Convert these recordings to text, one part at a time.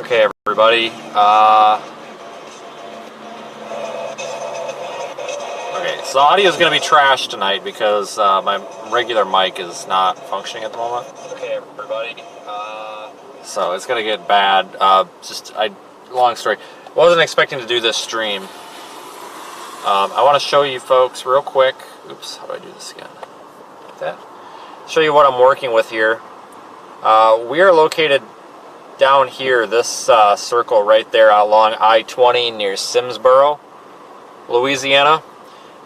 Okay, everybody. Okay, so the audio is going to be trash tonight because my regular mic is not functioning at the moment. Okay, everybody. So it's going to get bad. Long story. Wasn't expecting to do this stream. I want to show you folks real quick. Oops, how do I do this again? Like that. Show you what I'm working with here. We are located down here, this circle right there along I-20 near Simsboro, Louisiana.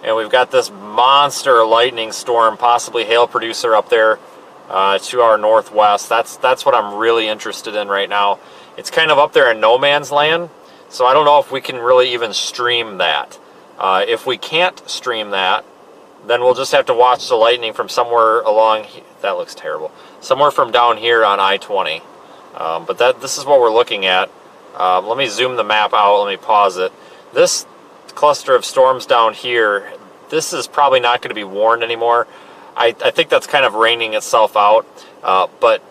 And we've got this monster lightning storm, possibly hail producer up there to our northwest. That's what I'm really interested in right now. It's kind of up there in no man's land, so I don't know if we can really even stream that. If we can't stream that, then we'll just have to watch the lightning from somewhere along, that looks terrible, somewhere from down here on I-20. But this is what we're looking at. Let me zoom the map out, let me pause it. This cluster of storms down here, this is probably not going to be warned anymore. I think that's kind of raining itself out. But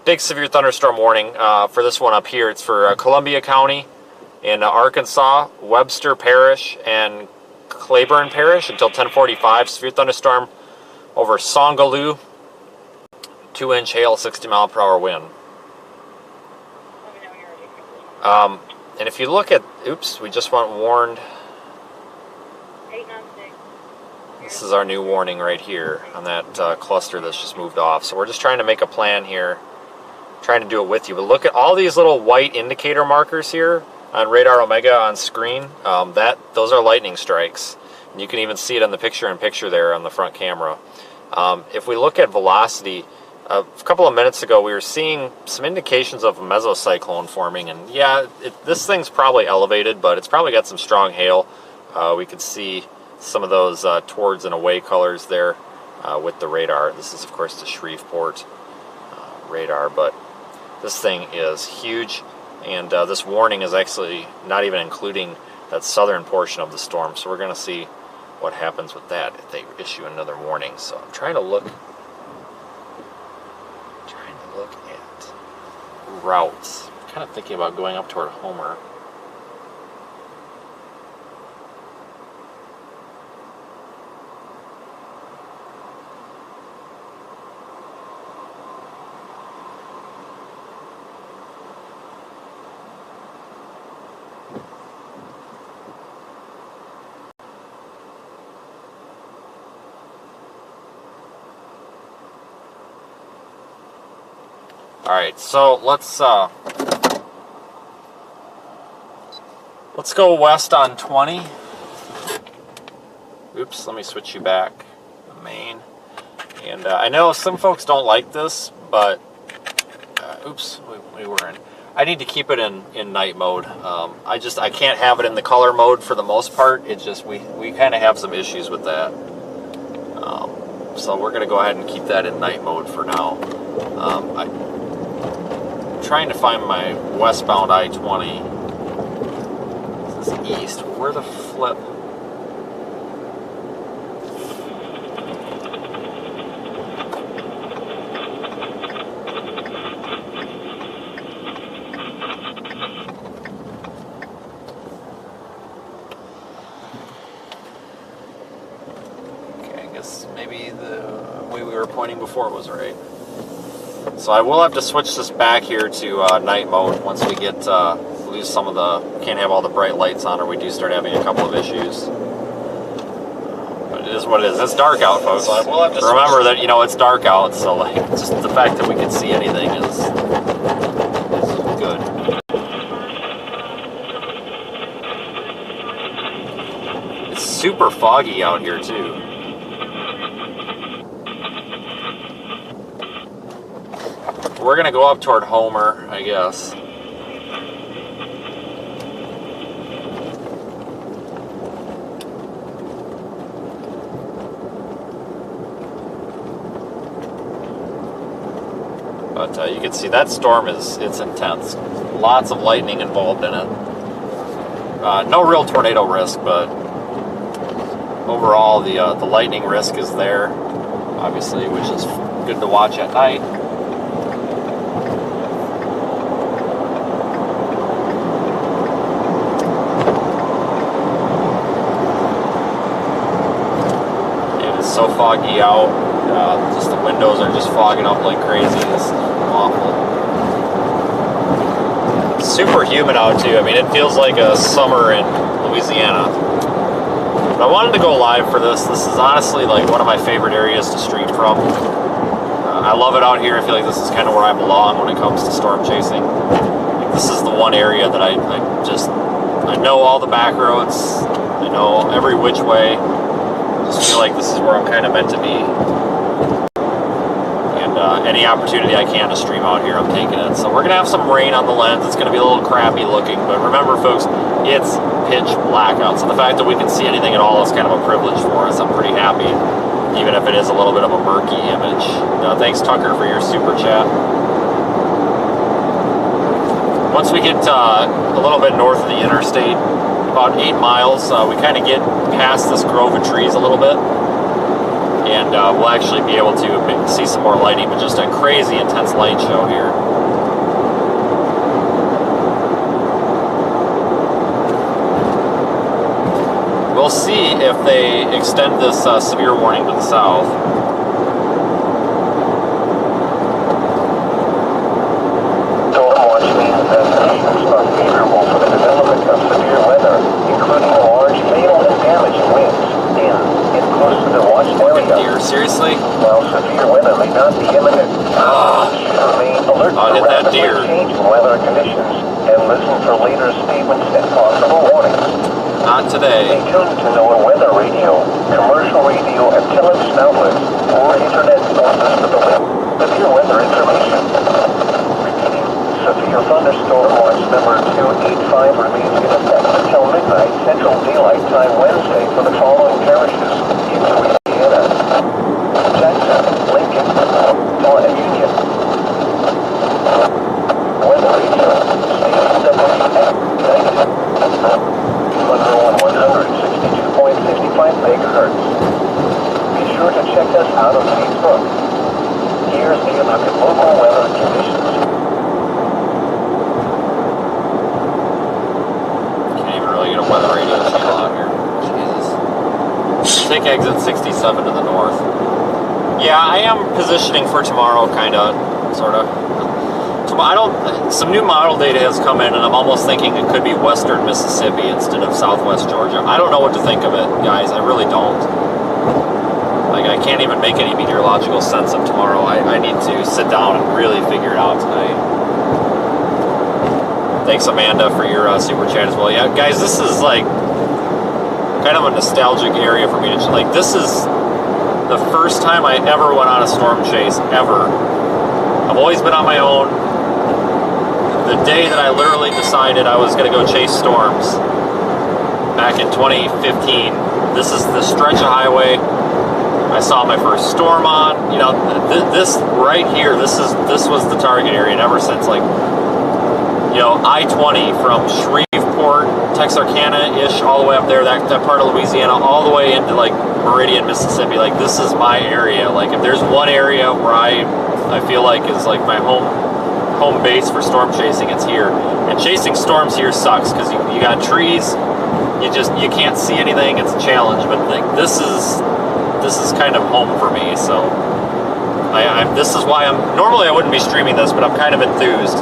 big severe thunderstorm warning for this one up here. It's for Columbia County in Arkansas, Webster Parish, and Claiborne Parish until 10:45. Severe thunderstorm over Songaloo, 2-inch hail, 60-mile-per-hour wind. And if you look at, oops, we just went warned. This is our new warning right here on that cluster that's just moved off. So we're just trying to make a plan here, trying to do it with you. But look at all these little white indicator markers here on Radar Omega on screen. Those are lightning strikes. And you can even see it in the picture-in-picture there on the front camera. If we look at velocity, a couple of minutes ago we were seeing some indications of a mesocyclone forming, and yeah, this thing's probably elevated, but it's probably got some strong hail. We could see some of those towards and away colors there with the radar. This is of course the Shreveport radar, but this thing is huge, and this warning is actually not even including that southern portion of the storm, so we're going to see what happens with that if they issue another warning. So I'm trying to look at routes. I'm kind of thinking about going up toward Homer. Alright, so let's go west on 20. Oops, let me switch you back. Main. And I know some folks don't like this, but oops, we were in. I need to keep it in night mode. I can't have it in the color mode for the most part. It's just we kind of have some issues with that. So we're going to go ahead and keep that in night mode for now. Trying to find my westbound I-20. This is east. Where the flip? Okay, I guess maybe the way we were pointing before was right. So I will have to switch this back here to night mode once we get lose some of the, can't have all the bright lights on, or we do start having a couple of issues. But it is what it is. It's dark out, folks. So I will have to remember that, you know, it's dark out, so like just the fact that we can see anything is good. It's super foggy out here too. We're going to go up toward Homer, I guess. But you can see that storm it's intense. Lots of lightning involved in it. No real tornado risk, but overall the lightning risk is there, obviously, which is good to watch at night. so foggy out. Just the windows are just fogging up like crazy. It's awful. It's super humid out too. I mean, it feels like a summer in Louisiana. But I wanted to go live for this. This is honestly like one of my favorite areas to stream from. I love it out here. I feel like this is kind of where I belong when it comes to storm chasing. Like, this is the one area that I know all the back roads. I know every which way. I just feel like this is where I'm kind of meant to be. And any opportunity I can to stream out here, I'm taking it. So we're going to have some rain on the lens. It's going to be a little crappy looking. But remember, folks, it's pitch black out. So the fact that we can see anything at all is kind of a privilege for us. I'm pretty happy, even if it is a little bit of a murky image. Thanks, Tucker, for your super chat. Once we get a little bit north of the interstate, about 8 miles, we kind of get past this grove of trees a little bit, and we'll actually be able to see some more lighting, but just a crazy intense light show here. We'll see if they extend this severe warning to the south. Storm watch means that conditions are favorable for the development of severe weather, including large hail and damaging winds close to the watched area. Deer, seriously? While severe weather may not be imminent, should remain alert to rapidly changing weather conditions and listen for later statements and possible warnings. Not today. Stay tuned to NOAA weather radio, commercial radio, and television outlets, or internet sources for the severe weather information. Repeating, severe thunderstorm watch number 285 remains in effect until midnight Central Daylight Time Wednesday for the following parishes in Louisiana: Jackson, Lincoln, and Union. Weather radio, station WX 162.55 megahertz. Be sure to check us out on Facebook. Here's a look at local weather conditions. Can't even really get a weather radio channel out here. Jesus. Take exit 67 to the north. Yeah, I am positioning for tomorrow, kind of, sort of. Some new model data has come in, and I'm almost thinking it could be western Mississippi instead of southwest Georgia. I don't know what to think of it, guys. I really don't. Like, I can't even make any meteorological sense of tomorrow. I need to sit down and really figure it out tonight. Thanks, Amanda, for your super chat as well. Yeah, guys, this is like kind of a nostalgic area for me to, like, this is the first time I ever went on a storm chase, ever. I've always been on my own. The day that I literally decided I was going to go chase storms, back in 2015, this is the stretch of highway I saw my first storm on. You know, this right here, this was the target area, and ever since, like, you know, I-20 from Shreveport, Texarkana-ish, all the way up there, that part of Louisiana, all the way into, like, Meridian, Mississippi. Like, this is my area. Like, if there's one area where I feel like is like my home base for storm chasing, it's here. And chasing storms here sucks because you got trees, you can't see anything. It's a challenge, but like, this is kind of home for me. So this is why normally I wouldn't be streaming this, but I'm kind of enthused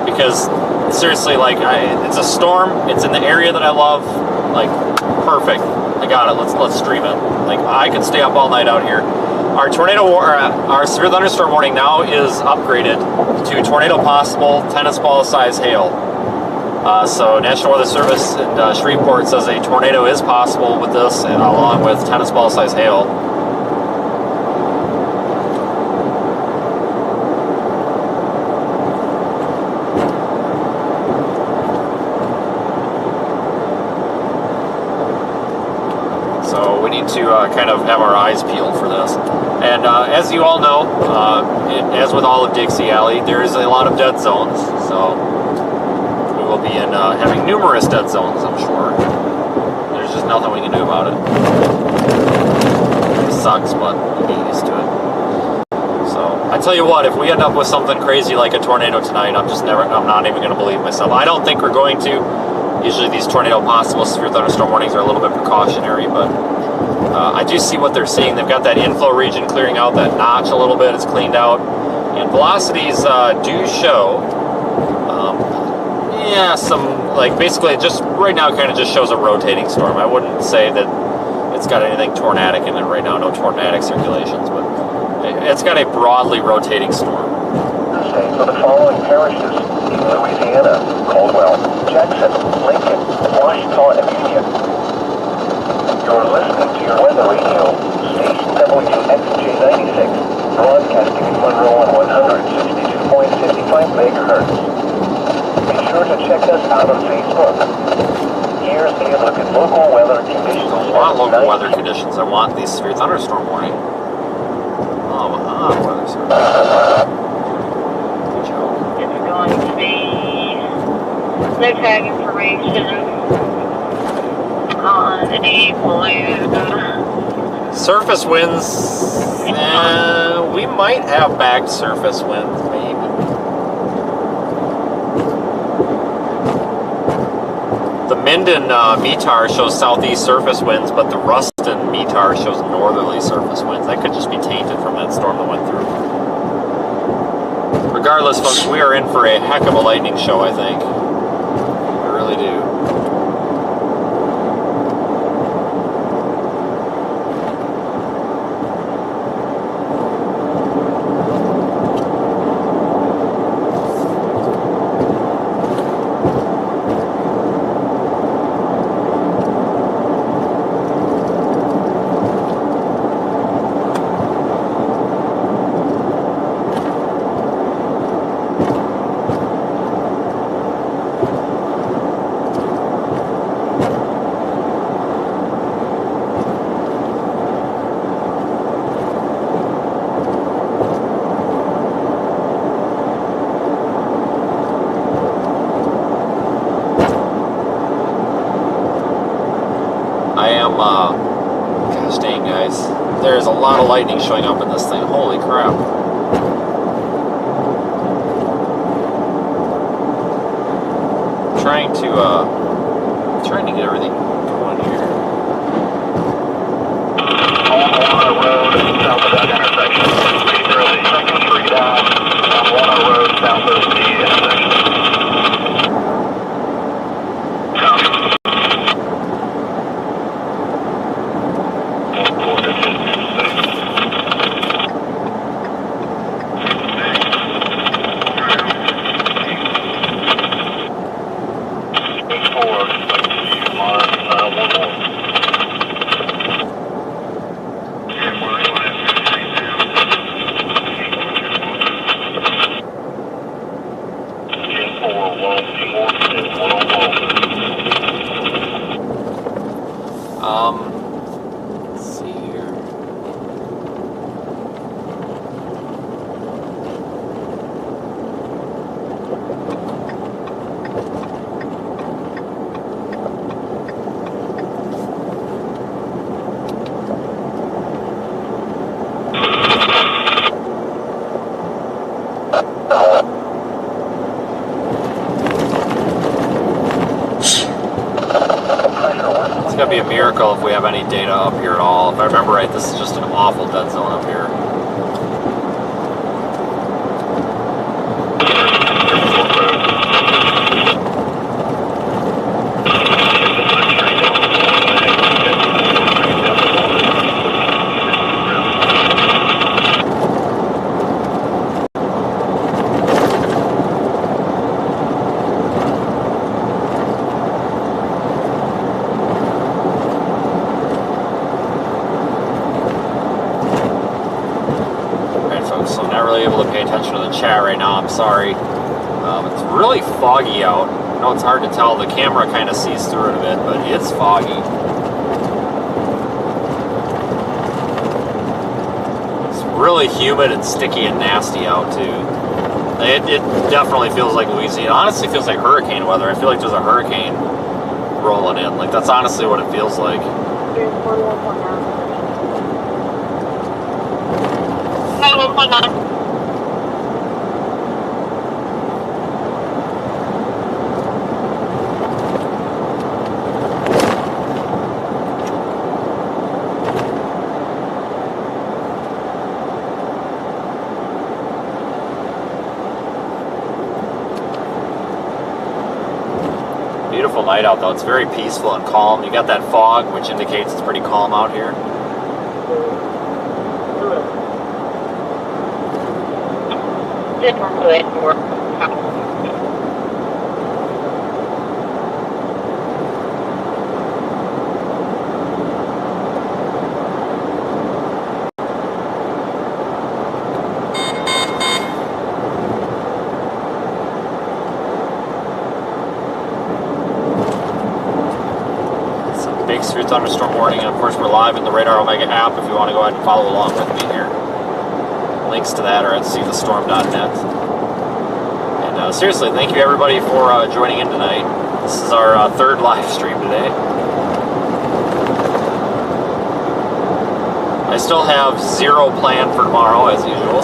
because seriously, like, it's a storm, it's in the area that I love. Like, perfect, I got it. Let's stream it. Like, I could stay up all night out here. Our our severe thunderstorm warning now is upgraded to tornado possible, tennis ball size hail. So National Weather Service in Shreveport says a tornado is possible with this, and along with tennis ball size hail. So we need to kind of have our eyes peeled for this. And as you all know, as with all of Dixie Alley, there is a lot of dead zones. So we will be having numerous dead zones, I'm sure. There's just nothing we can do about it. It sucks, but we'll get used to it. So I tell you what, if we end up with something crazy like a tornado tonight, I'm not even going to believe myself. I don't think we're going to. Usually these tornado possible severe thunderstorm warnings are a little bit precautionary, but I do see what they're seeing. They've got that inflow region clearing out, that notch a little bit is cleaned out, and velocities do show, yeah, some, like, basically just right now it kind of just shows a rotating storm. I wouldn't say that it's got anything tornadic in it right now, no tornadic circulations, but it's got a broadly rotating storm. For the following parishes in Louisiana: Caldwell, Jackson, Lincoln, Washita, and Union. You're listening to your weather radio, station WXJ96, broadcasting in Monroe on 162.55 megahertz. Be sure to check us out on Facebook. Here's a look at local weather conditions. I don't want local weather conditions. I want the severe thunderstorm warning. Oh, weather service. Good joke. It's going to be no tag information on the balloon. Surface winds, we might have backed surface winds, maybe. The Minden METAR shows southeast surface winds, but the Ruston METAR shows northerly surface winds. That could just be tainted from that storm that went through. Regardless, folks, we are in for a heck of a lightning show, I think. I really do. Gosh dang, guys. There's a lot of lightning showing up in this thing. Holy crap. Trying to get everything going here. On Road, south of that intersection. Either the second street down on Walnut Road, south of the intersection. Let's see here. It's gonna be a miracle if we have any data up here at all. If I remember right, this is just an awful dead zone up here. So I'm not really able to pay attention to the chat right now, I'm sorry. It's really foggy out. I know it's hard to tell, the camera kind of sees through it a bit, but it's foggy. It's really humid and sticky and nasty out too. It definitely feels like Louisiana. It honestly feels like hurricane weather. I feel like there's a hurricane rolling in. Like, that's honestly what it feels like. Here's 41.9. 91.9. night out though. It's very peaceful and calm. You got that fog, which indicates it's pretty calm out here. Different way to work. Severe thunderstorm warning, and of course we're live in the Radar Omega app if you want to go ahead and follow along with me here. Links to that are at seethestorm.net. And seriously, thank you everybody for joining in tonight. This is our third live stream today. I still have zero planned for tomorrow as usual.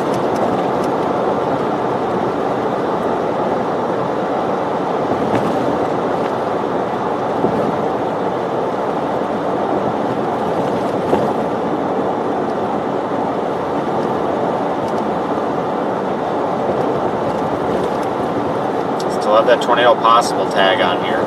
Have that tornado possible tag on here.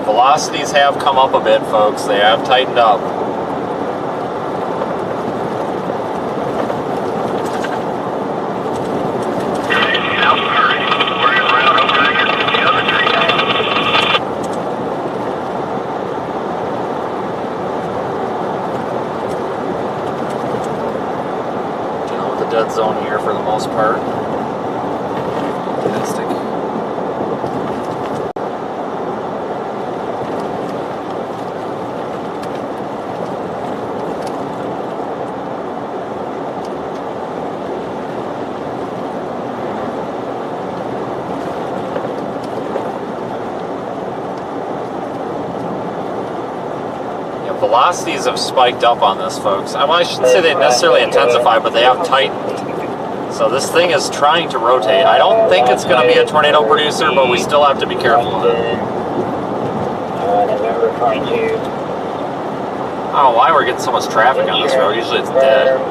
Velocities have come up a bit, folks. They have tightened up. Dealing with the dead zone here for the most part. Velocities have spiked up on this, folks. Well, I shouldn't say they necessarily intensify, but they have tightened. So this thing is trying to rotate. I don't think it's going to be a tornado producer, but we still have to be careful of it. I don't know why we're getting so much traffic on this road. Usually it's dead.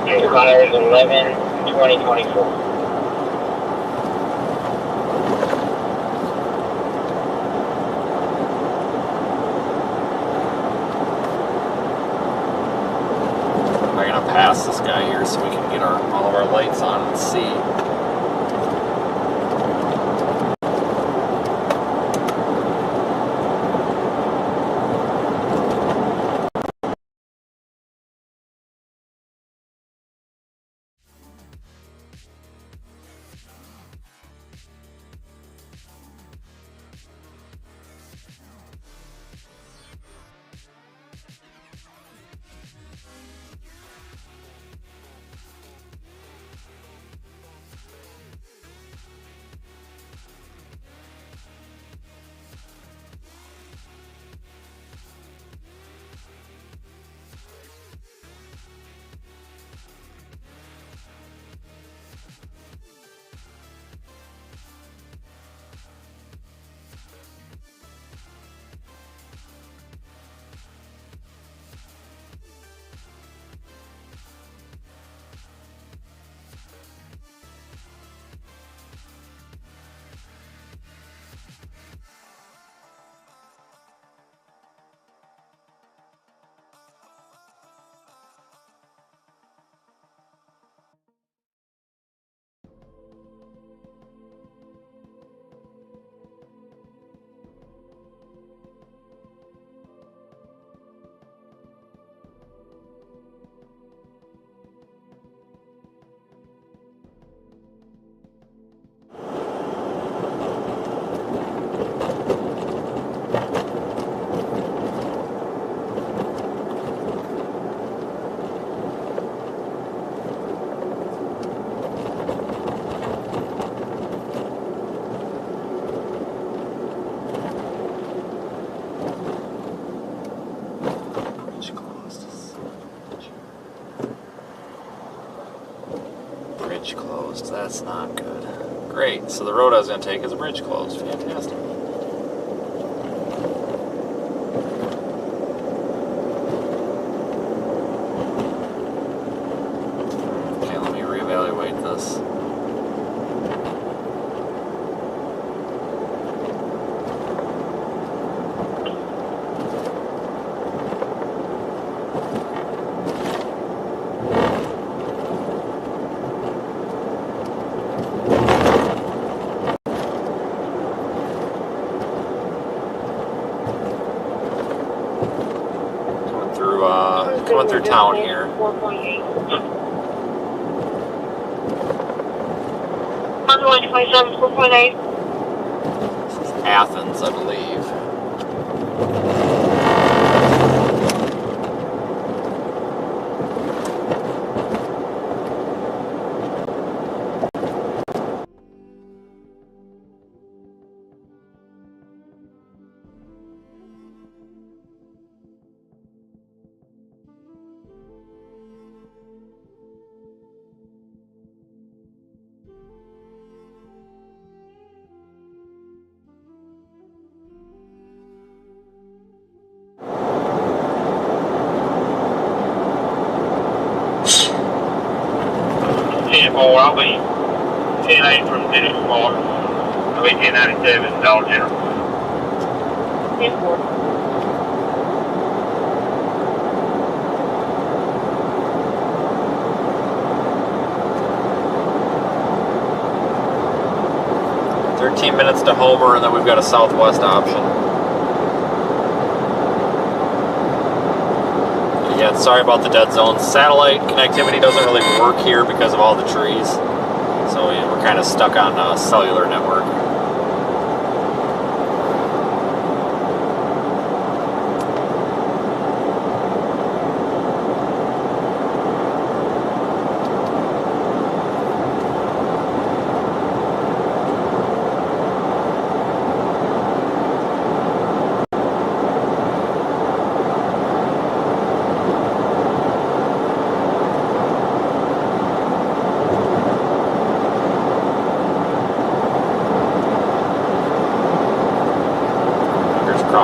Expires 11/20/24. I'm gonna pass this guy here so we can get all of our lights on and see. bridge closed. That's not good. Great. So the road I was going to take is a bridge closed. Fantastic. Okay, let me reevaluate this. Coming through town here. 4.8. On 127, 4.8. This is Athens, I believe. 10-4, I'll be 10-8 from Dennis Smart. I'll be 10-97, Dollar General. 10-4. Minutes to Homer, and then we've got a southwest option. Yeah, sorry about the dead zone. Satellite connectivity doesn't really work here because of all the trees, so we're kind of stuck on a cellular network.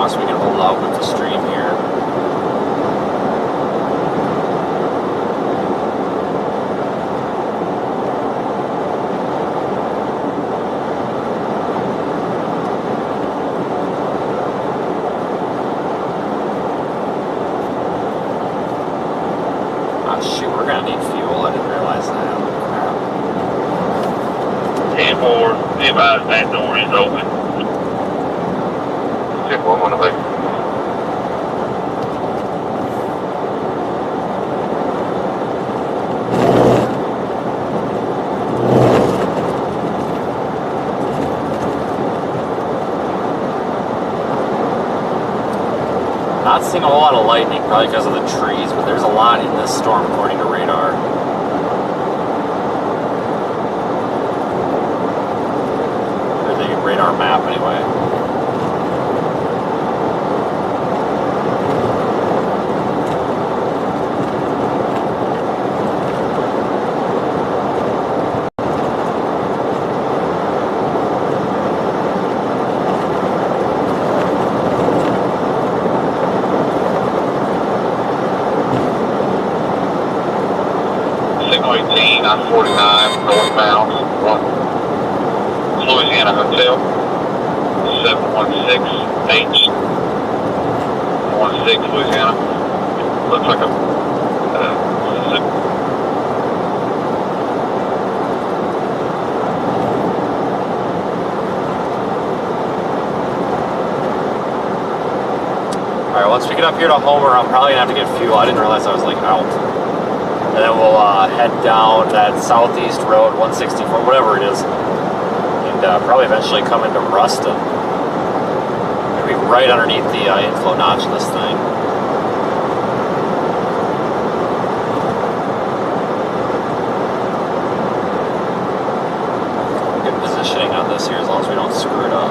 We can hold out with the stream here. Ah, shoot, we're gonna need fuel. I didn't realize that. Crap. 10-4, be advised, back door is open. 10-4, one of them. Not seeing a whole lot of lightning, probably because of the trees, but there's a lot in this storm according to radar. Or the radar map anyway. Signal 18 on 49 northbound, Louisiana Hotel, 716H, 16 Louisiana. Looks like a Alright, once we get up here to Homer, I'm probably gonna have to get fuel. I didn't realize I was like out. And then we'll head down that southeast road, 164, whatever it is, and probably eventually come into Ruston. Maybe right underneath the inflow notch of this thing. Good positioning on this here as long as we don't screw it up.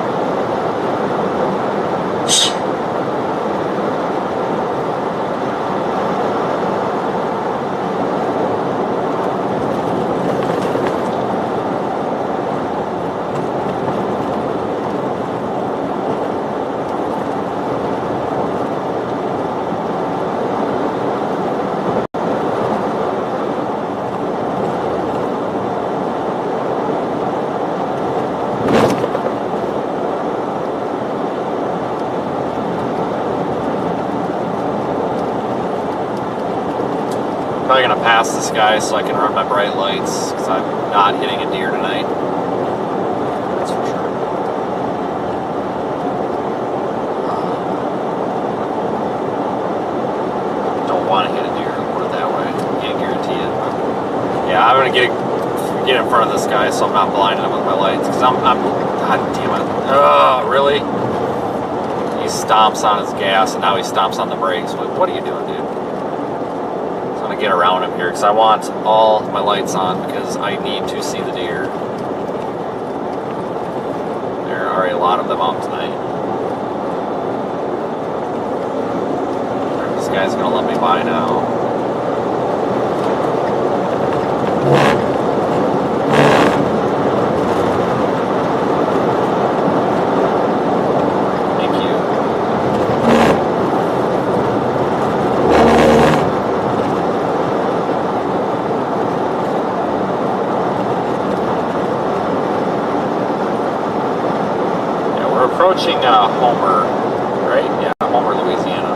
Probably gonna pass this guy so I can run my bright lights because I'm not hitting a deer tonight. That's for sure. Don't want to hit a deer, put it that way. Can't guarantee it. But yeah, I'm gonna get in front of this guy so I'm not blinding him with my lights because I'm God damn it. Oh, really? He stomps on his gas and now he stomps on the brakes. What are you doing, dude? I'm gonna get around him here because I want all my lights on because I need to see the deer. There are a lot of them out tonight. This guy's gonna let me by now. Approaching Homer, right? Yeah, Homer, Louisiana.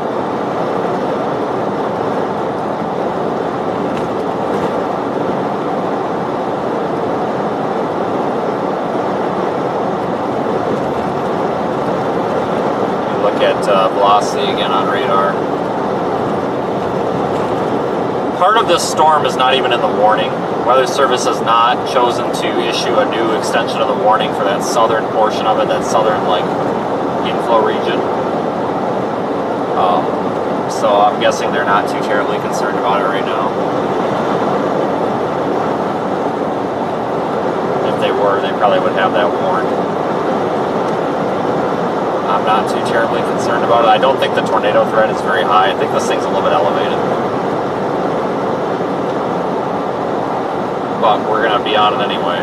Look at velocity again on radar. Part of this storm is not even in the warning. Weather Service has not chosen to issue a new extension of the warning for that southern portion of it, that southern, like, inflow region. So I'm guessing they're not too terribly concerned about it right now. If they were, they probably would have that warned. I'm not too terribly concerned about it. I don't think the tornado threat is very high. I think this thing's a little bit elevated. But we're going to be on it anyway.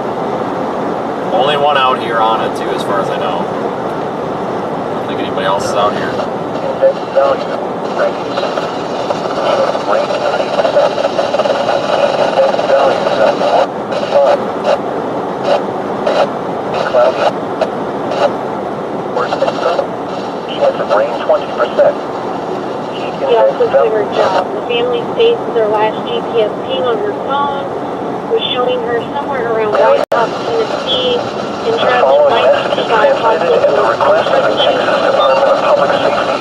Only one out here on it, too, as far as I know. I don't think anybody else is out here. Index value, 96. Range 30%. Index value, 74. Cloudy. Worst mixer. Chance of rain, 20%. She also did her job. The family states their last GPS ping on her phone was showing her somewhere around White House, Tennessee, and traveling Following message is transmitted at the request of the Texas Department of Public Safety.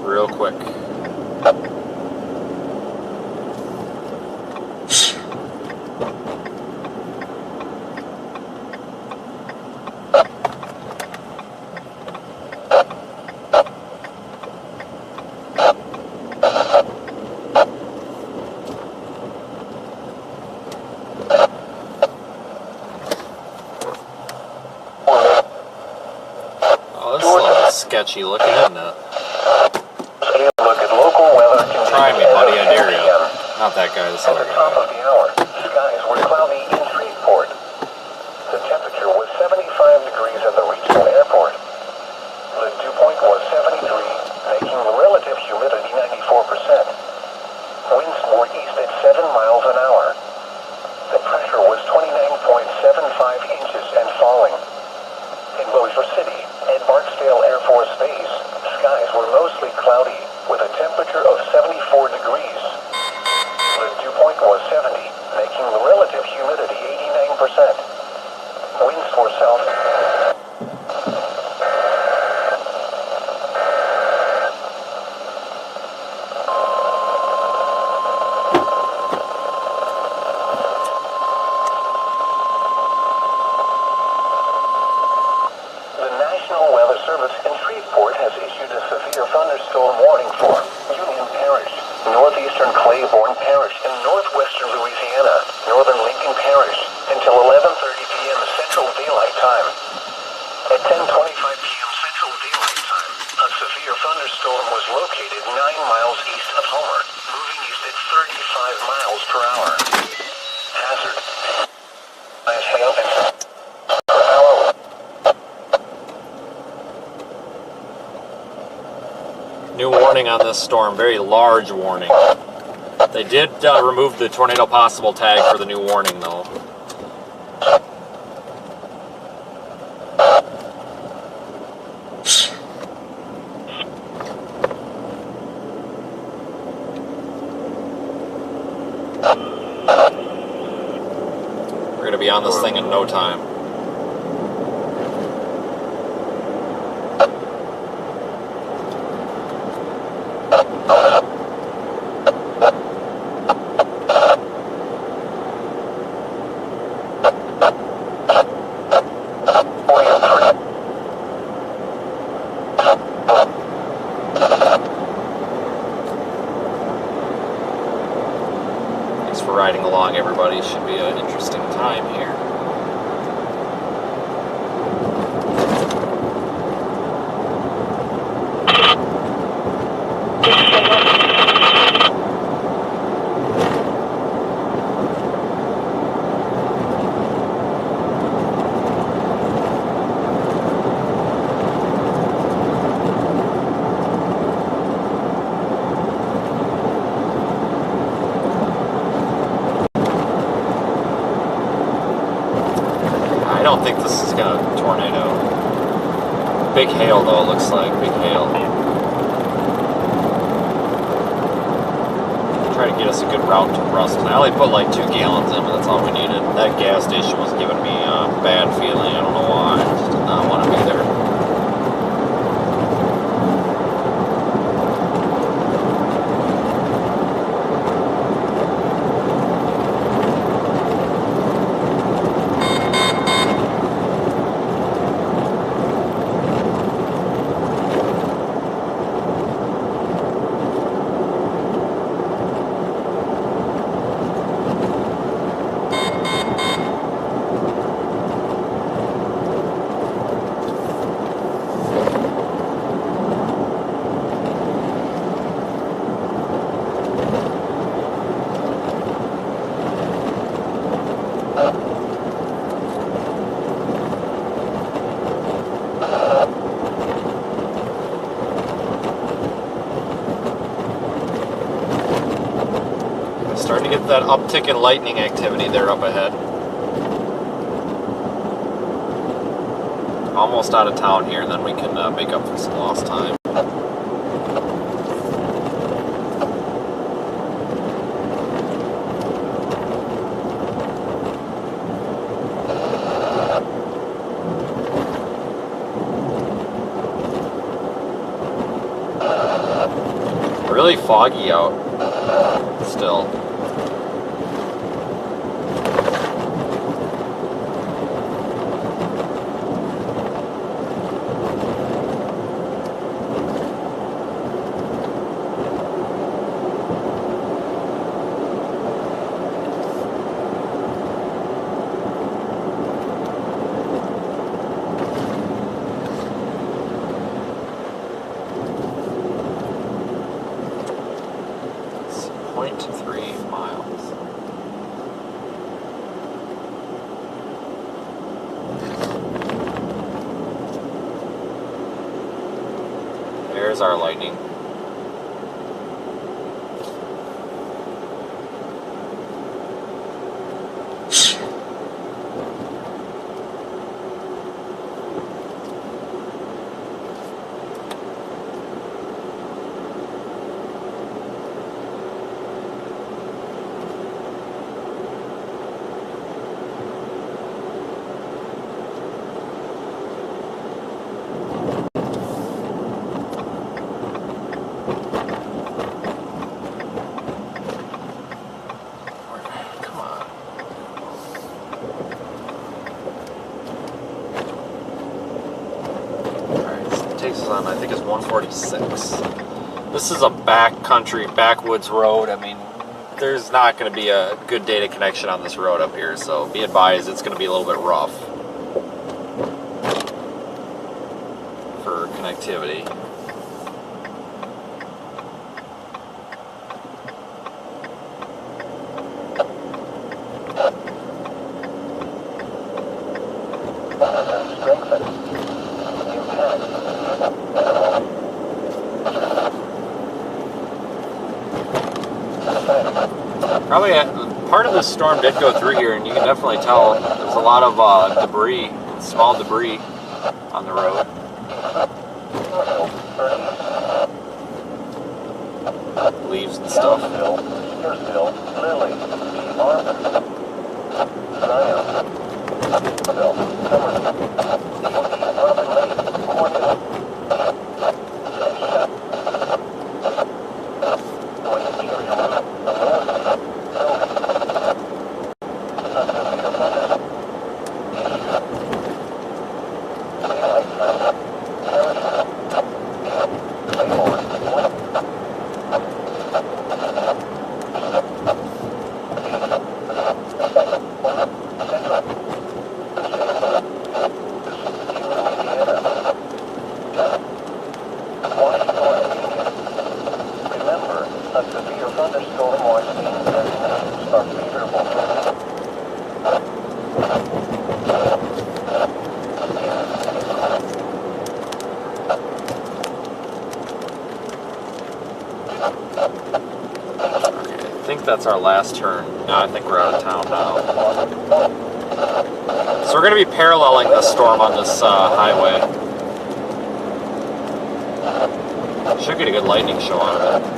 Real quick. Oh, this is a little sketchy looking, isn't it? Look at local weather conditions. Try me, buddy, I dare you. Not that guy, this At other the top guy. of the hour, skies were cloudy in Shreveport. The temperature was 75 degrees at the regional airport. The dew point was 73, making the relative humidity 94%. Winds northeast at 7 miles an hour. The pressure was 29.75 inches and falling. In Bossier City, at Barksdale Air Force Base, skies were mostly cloudy, with a temperature of 74 degrees. The dew point was 70, making the relative humidity 89%. Winds were south. thunderstorm warning for Union Parish, northeastern Claiborne Parish, and northwestern Louisiana, northern Lincoln Parish, until 11:30 p.m. Central Daylight Time. At 10:25 p.m. Central Daylight Time, a severe thunderstorm was located 9 miles east of Homer, moving east at 35 miles per hour. Hazard. Hail and per hour. New warning on this storm, very large warning. They did remove the tornado possible tag for the new warning though. We're gonna be on this thing in no time. Thanks for riding along, everybody. Should be an interesting time here. I don't think this is gonna tornado. Big hail though, it looks like. Big hail. Try to get us a good route to Ruston. I only put like 2 gallons in, but that's all we needed. That gas station was giving me a bad feeling. I don't know why. I just did not want to be there. Starting to get that uptick in lightning activity there up ahead. Almost out of town here, and then we can make up for some lost time. Really foggy out still. It's 0.3 miles. There's our lightning. Come on. Alright, so it takes us on, I think it's 146. This is a backcountry, backwoods road. I mean, there's not going to be a good data connection on this road up here, so be advised it's going to be a little bit rough for connectivity. Probably part of the storm did go through here, and you can definitely tell there's a lot of debris, small debris on the road. Leaves and stuff. That's our last turn. No, I think we're out of town now. So we're going to be paralleling this storm on this highway. Should get a good lightning show out of it.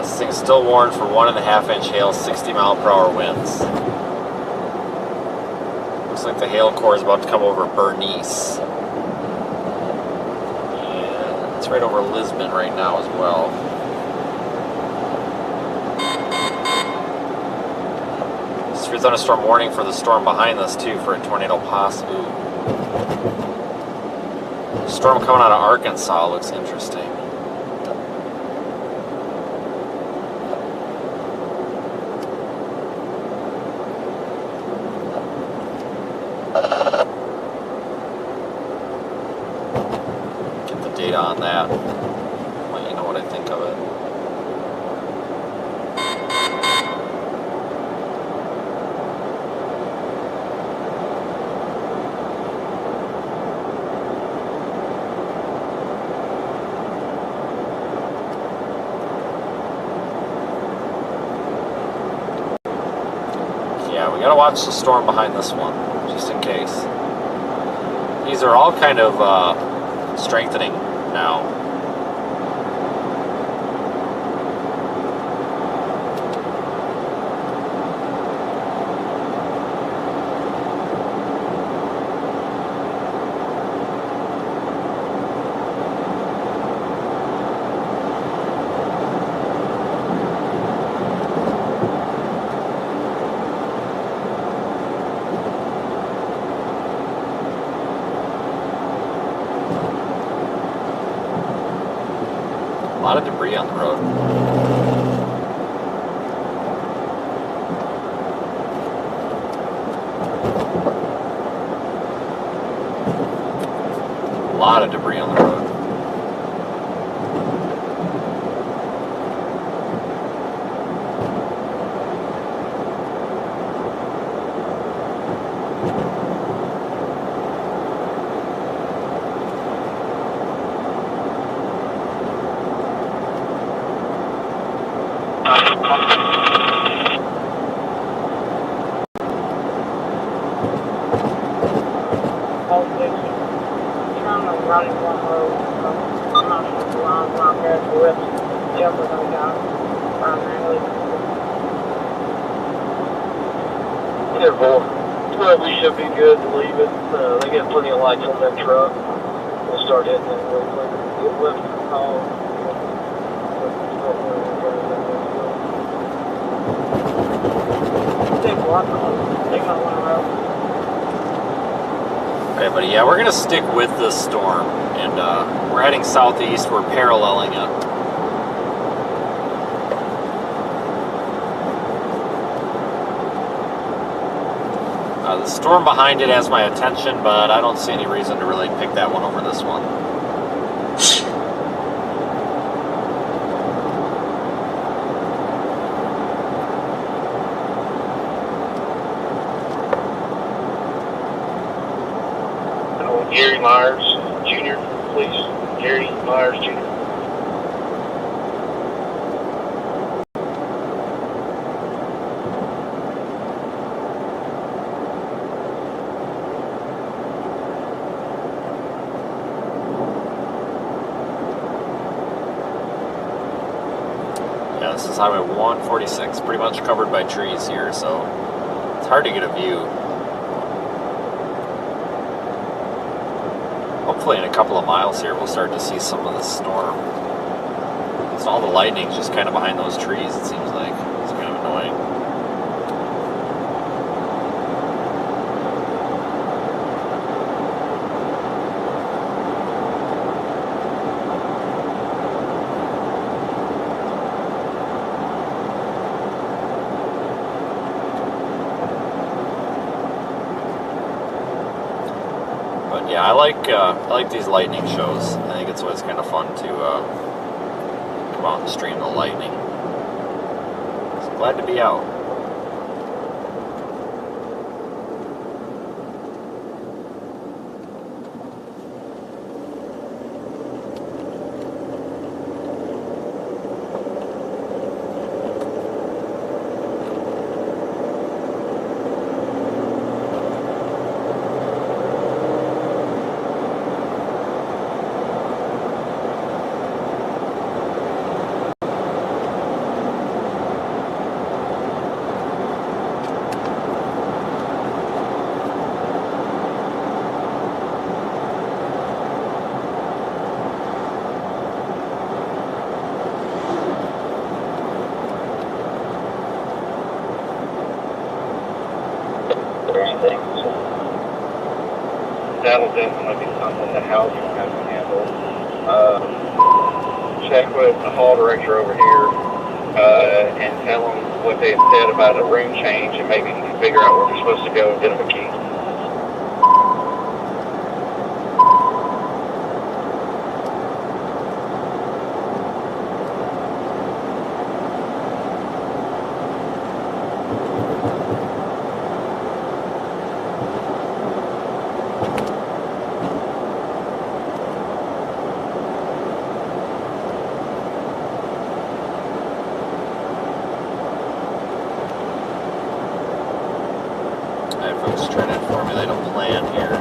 This thing's still warned for 1.5-inch hail, 60-mile-per-hour winds. Looks like the hail core is about to come over Bernice. And it's right over Lisbon right now as well. Severe thunderstorm warning for the storm behind us too for a tornado possible. Storm coming out of Arkansas looks interesting. On that, let you know what I think of it. Yeah, we gotta watch the storm behind this one, just in case. These are all kind of strengthening now. A lot of debris on the road. A lot of debris on the road. Trying to run one road. I'm not sure the line's not there, so we'll jump with our guy. Yeah, well, we should be good to leave it. They got plenty of lights on that truck. We'll start heading in real quick. Get left from home. Take one road. Okay, buddy, yeah, we're going to stick with this storm, and we're heading southeast. We're paralleling it. The storm behind it has my attention, but I don't see any reason to really pick that one over this one. Gary Myers Jr., please. Gary Myers Jr. Yeah, this is Highway 146, pretty much covered by trees here, so it's hard to get a view. Hopefully in a couple of miles here we'll start to see some of the storm. Because all the lightning's just kind of behind those trees, it seems like. It's kind of annoying. Yeah, I like these lightning shows. I think it's always kind of fun to come out and stream the lightning. So glad to be out. That'll definitely be something the house will have to handle. Check with the hall director over here and tell them what they had said about a room change, and maybe figure out where we're supposed to go and get them a key. Folks trying to formulate a plan here.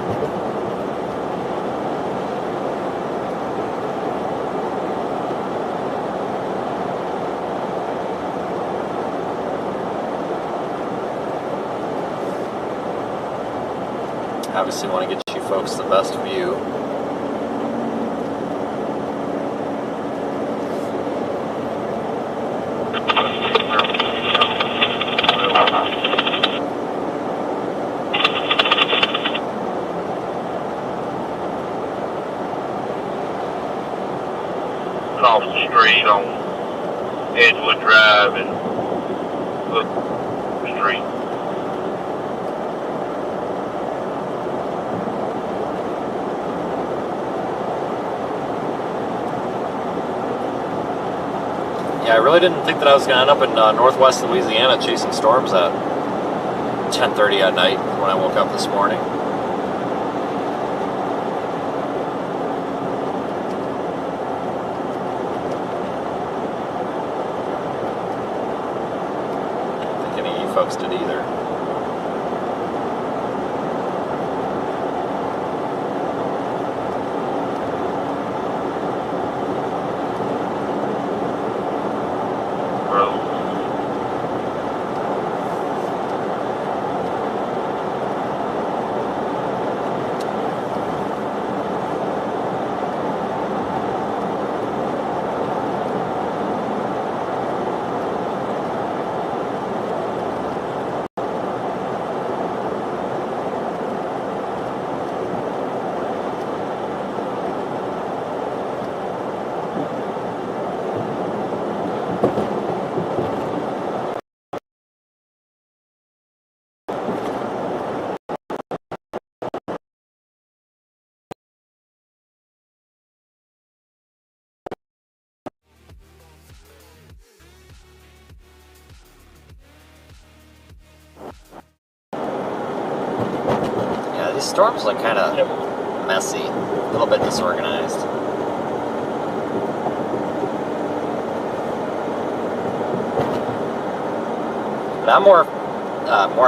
Obviously want to get you folks the best view. Off the street on Edgewood Drive and Hook Street. Yeah, I really didn't think that I was going to end up in northwest Louisiana chasing storms at 10:30 at night when I woke up this morning. folks did either. These storms look kind of messy, a little bit disorganized. But I'm more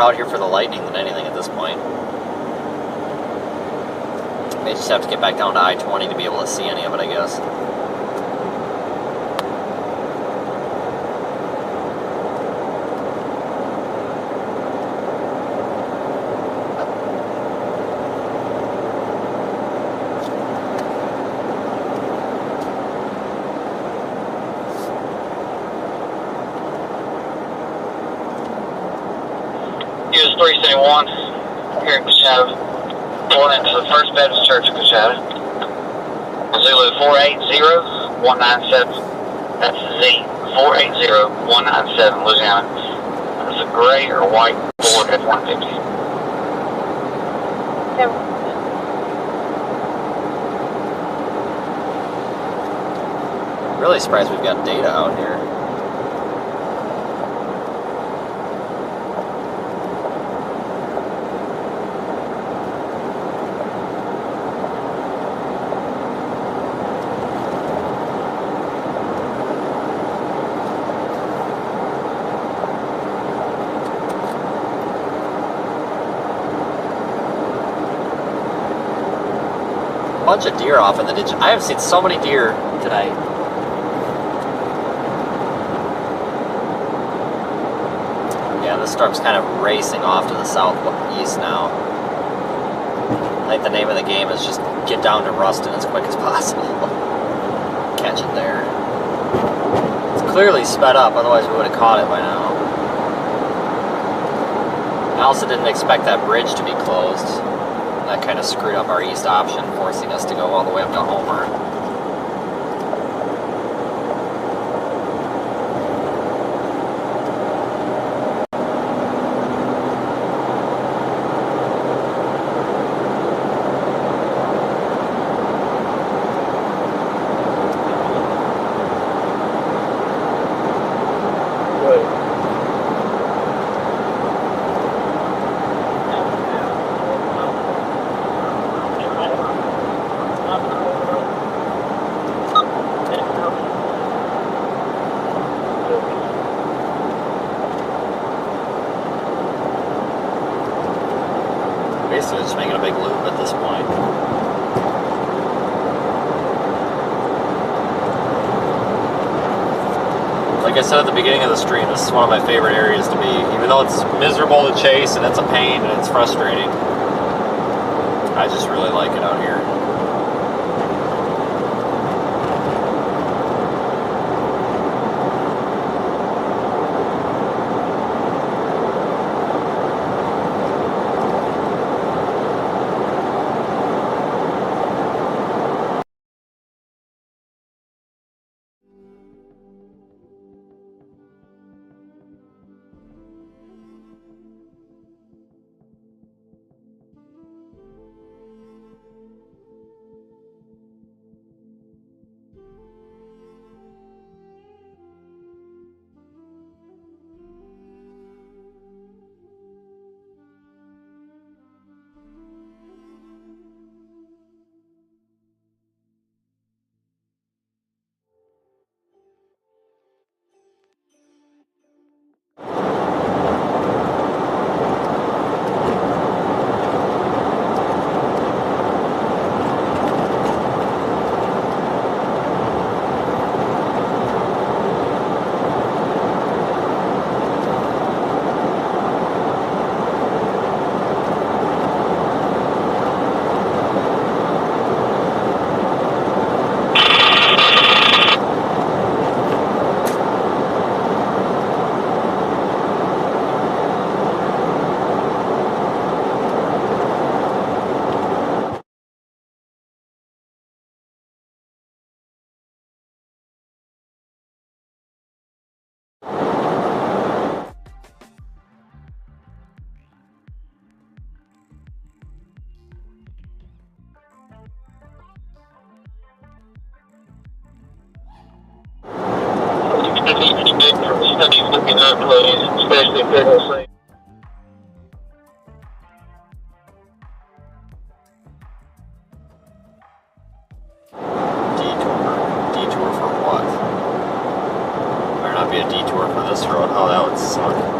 out here for the lightning than anything at this point. May just have to get back down to I-20 to be able to see any of it, I guess. US 371 here in Coachella, pulling into the First Baptist Church of Coachella. Zulu 480-197. That's Z 480-197, Louisiana. That's a gray or white Ford F-150. Really surprised we've got data out here. Bunch of deer off in the ditch. I have seen so many deer tonight. Yeah, this storm's kind of racing off to the southeast now. I think the name of the game is just get down to Ruston as quick as possible. Catch it there. It's clearly sped up, otherwise we would have caught it by now. I also didn't expect that bridge to be closed. That kind of screwed up our east option, forcing us to go all the way up to Homer. Basically just making a big loop at this point. Like I said at the beginning of the stream, this is one of my favorite areas to be. Even though it's miserable to chase and it's a pain and it's frustrating, I just really like it out here. emergencies, especially if they're going to say. Detour for what? Better not be a detour for this road. Oh, that would suck.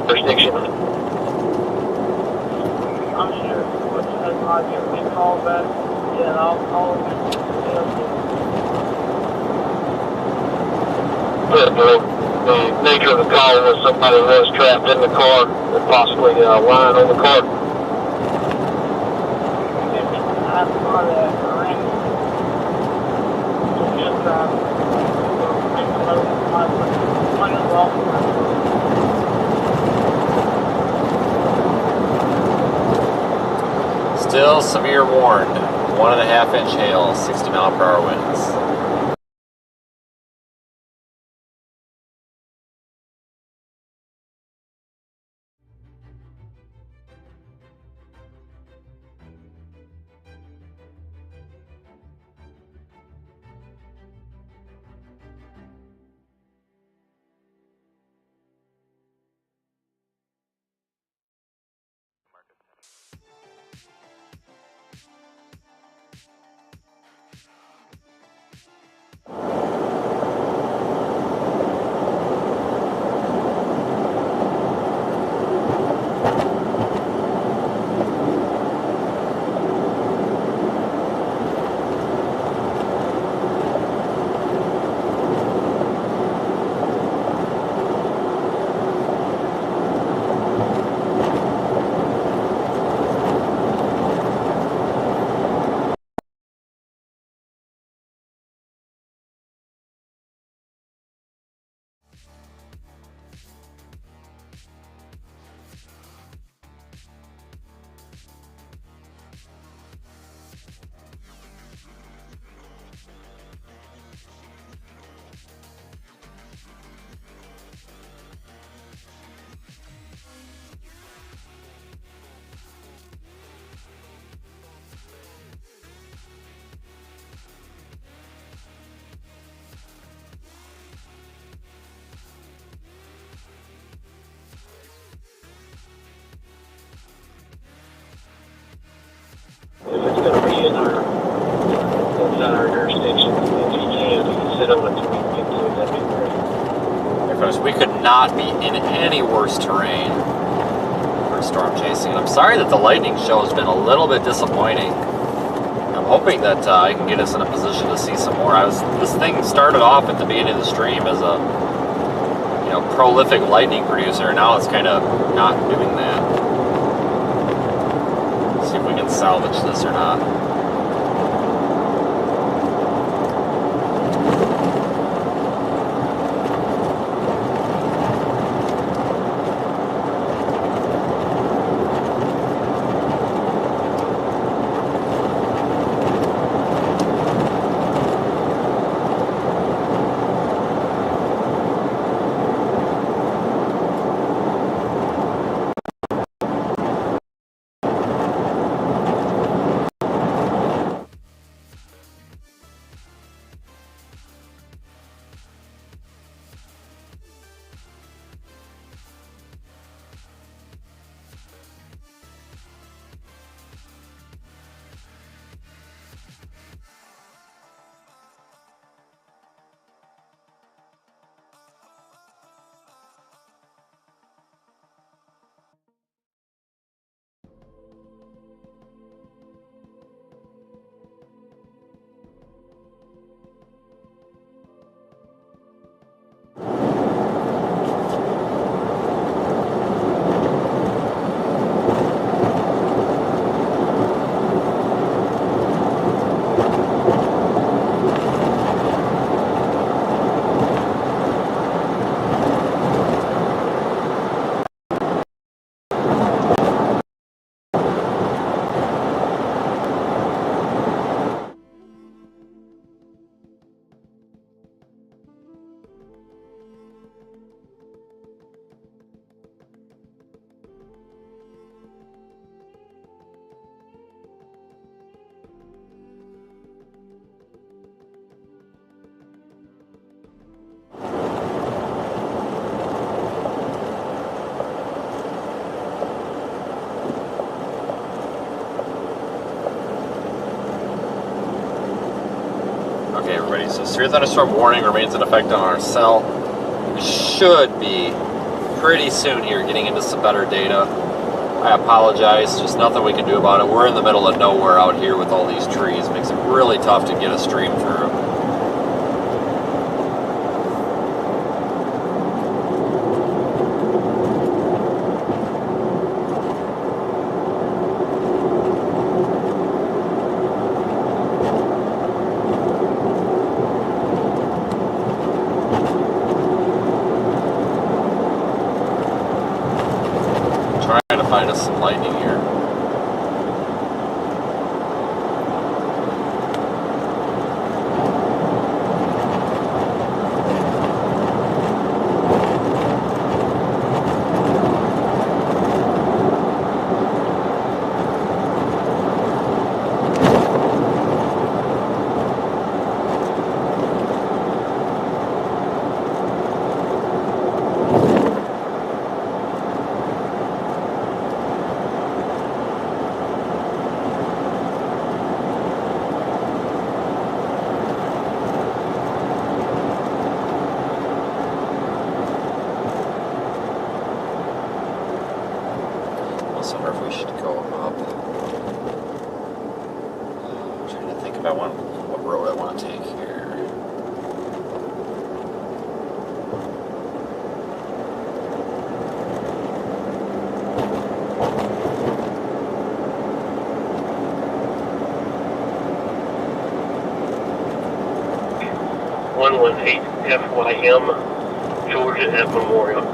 Jurisdiction. I'm sure. I'll give me a call back. Yeah, I'll call you. The nature of the call was somebody was trapped in the car and possibly lying on the car. I saw that ring. Just one is off. Still severe warned. 1.5 inch hail, 60-mile-per-hour winds. finished. We could not be in any worse terrain for storm chasing. And I'm sorry that the lightning show has been a little bit disappointing. I'm hoping that I can get us in a position to see some more. This thing started off at the beginning of the stream as a prolific lightning producer. Now it's kind of not doing that. Let's see if we can salvage this or not. Okay, everybody, so severe thunderstorm warning remains in effect on our cell. We should be pretty soon here getting into some better data. I apologize, just nothing we can do about it. We're in the middle of nowhere out here with all these trees. It makes it really tough to get a stream through. Find us some lightning here. I wonder if we should go up. I'm trying to think if what road I want to take here. FYM, Georgia at Memorial.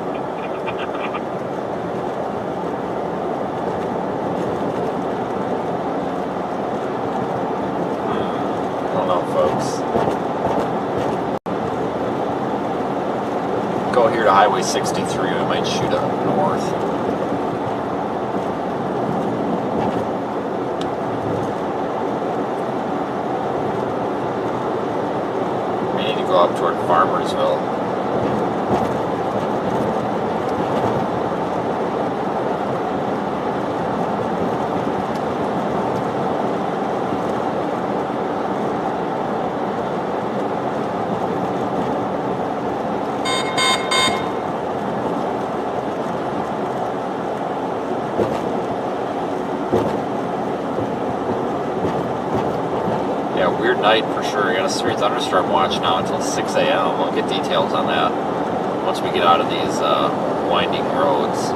Go here to Highway 63, we might shoot up north. We need to go up toward Farmersville. night for sure. I got a severe thunderstorm watch now until 6 a.m. We'll get details on that once we get out of these winding roads.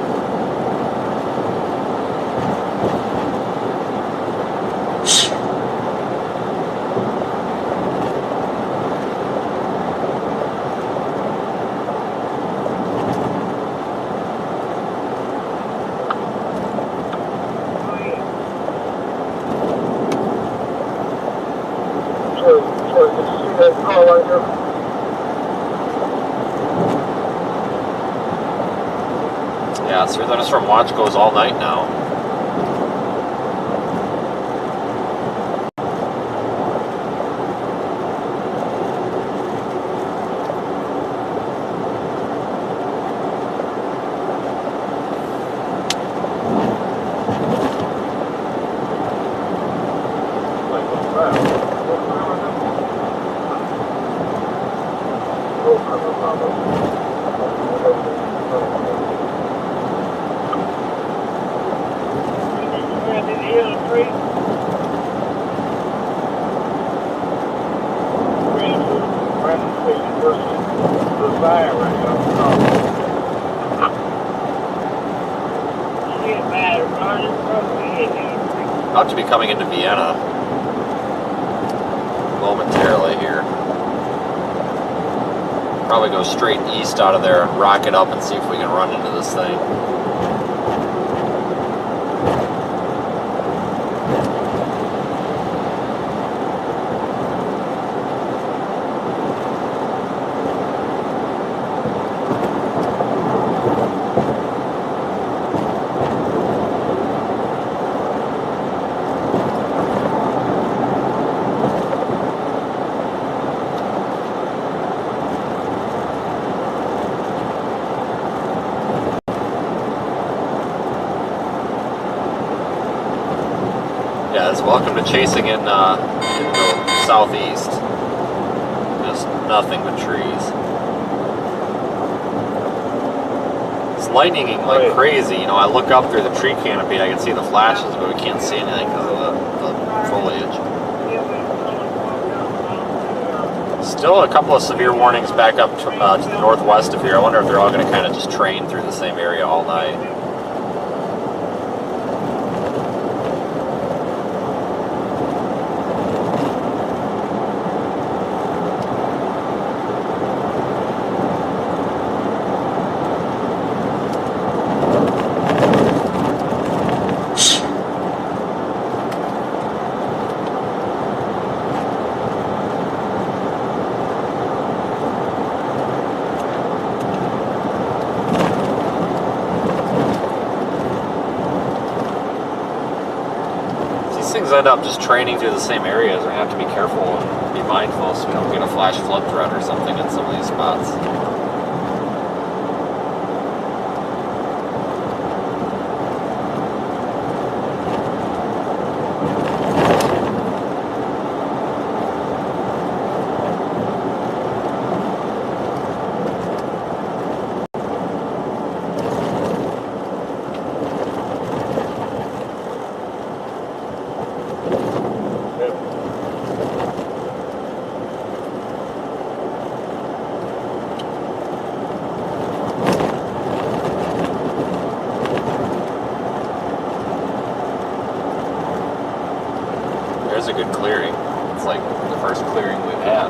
Yeah, severe thunderstorm watch goes all night now. About to be coming into Vienna momentarily here. Probably go straight east out of there and rock it up and see if we can run into this thing. Welcome to chasing in the southeast. Just nothing but trees. It's lightninging like crazy. You know, I look up through the tree canopy, I can see the flashes, but we can't see anything because of the foliage. Still a couple of severe warnings back up to the northwest of here. I wonder if they're all going to kind of just train through the same area all night. End up just training through the same areas. We're gonna have to be careful and be mindful so we don't get a flash flood threat or something in some of these spots. There's a good clearing. It's like the first clearing we've had.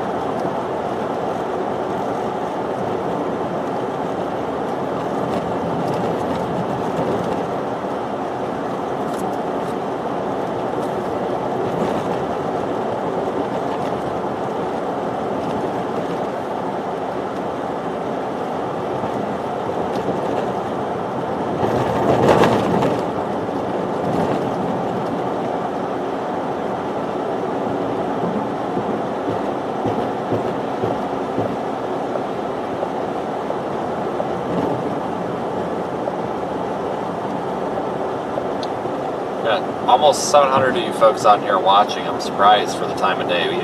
Almost 700 of you folks out here watching. I'm surprised for the time of day. We're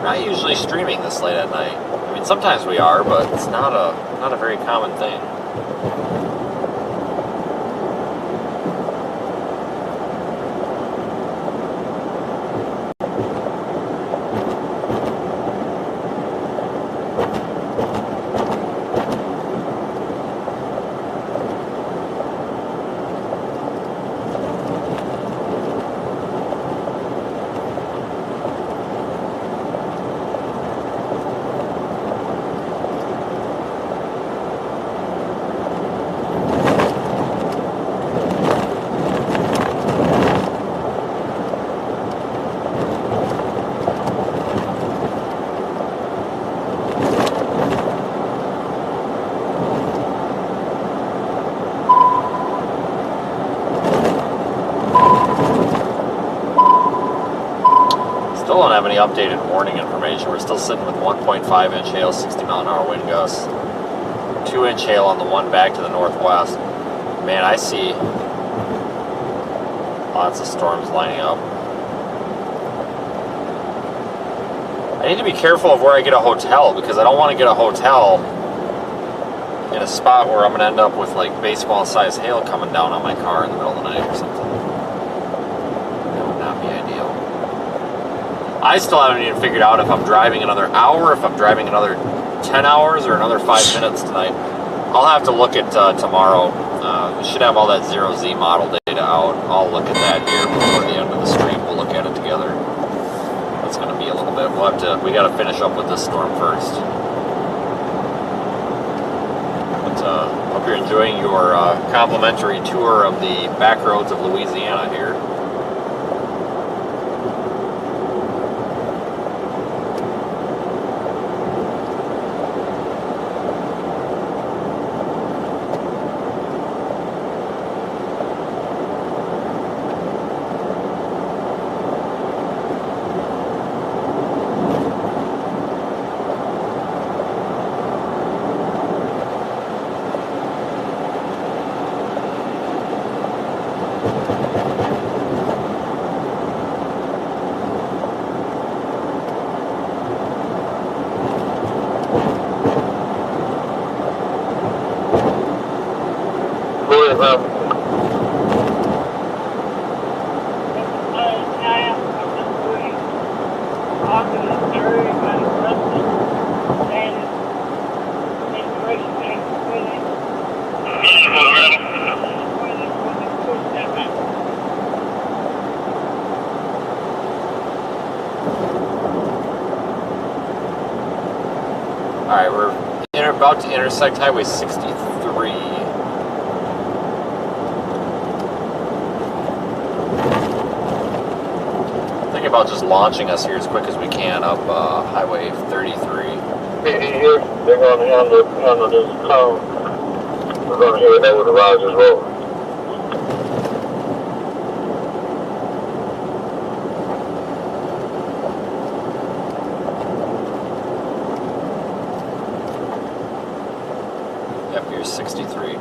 not usually streaming this late at night. I mean, sometimes we are, but it's not a very common thing. don't have any updated warning information. We're still sitting with 1.5 inch hail, 60 mile an hour wind gusts. 2 inch hail on the one back to the northwest. Man, I see lots of storms lining up. I need to be careful of where I get a hotel, because I don't want to get a hotel in a spot where I'm going to end up with like baseball-sized hail coming down on my car in the middle of the night or something. That would not be ideal. I still haven't even figured out if I'm driving another hour, if I'm driving another 10 hours, or another 5 minutes tonight. I'll have to look at tomorrow. We should have all that 0Z model data out. I'll look at that here before the end of the stream. We'll look at it together. It's going to be a little bit. We got to finish up with this storm first. But hope you're enjoying your complimentary tour of the back roads of Louisiana here. Alright, we're about to intersect Highway 63. Thinking about just launching us here as quick as we can up Highway 33. Here, they're going to handle this cone. We're going to head over to Rogers Road. Yep, here's 63.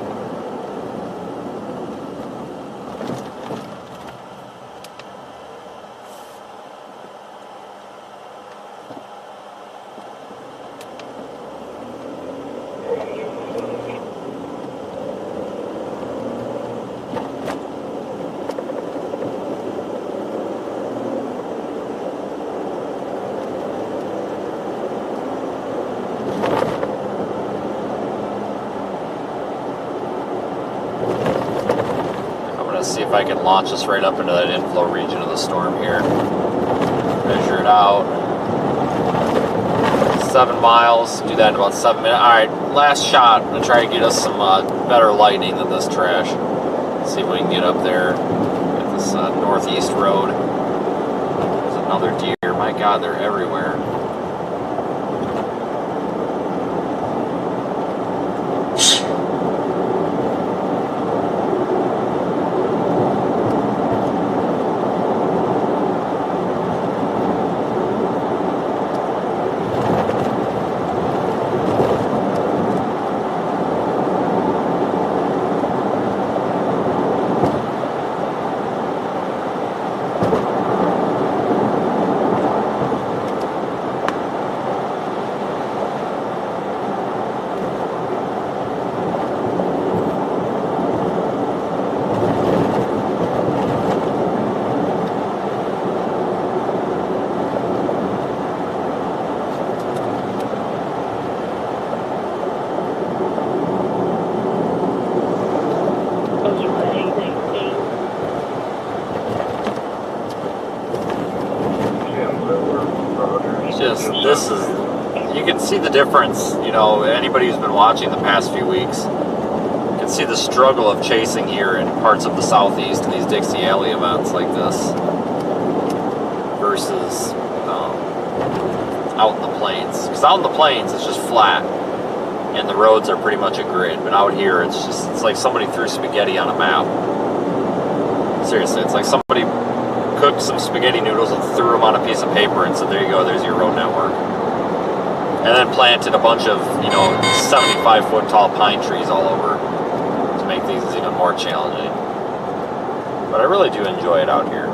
See if I can launch us right up into that inflow region of the storm here. Measure it out. 7 miles. Do that in about 7 minutes. Alright, last shot. I'm going to try to get us some better lighting than this trash. See if we can get up there at this northeast road. There's another deer. My God, they're everywhere. This is, you can see the difference, you know, anybody who's been watching the past few weeks can see the struggle of chasing here in parts of the southeast in these Dixie Alley events like this versus out in the plains. Because out in the plains it's just flat and the roads are pretty much a grid, but out here it's like somebody threw spaghetti on a map. Seriously, it's like somebody cooked some spaghetti noodles and threw them on a piece of paper and said, there you go, there's your road network. And then planted a bunch of, 75-foot tall pine trees all over to make things even more challenging. But I really do enjoy it out here.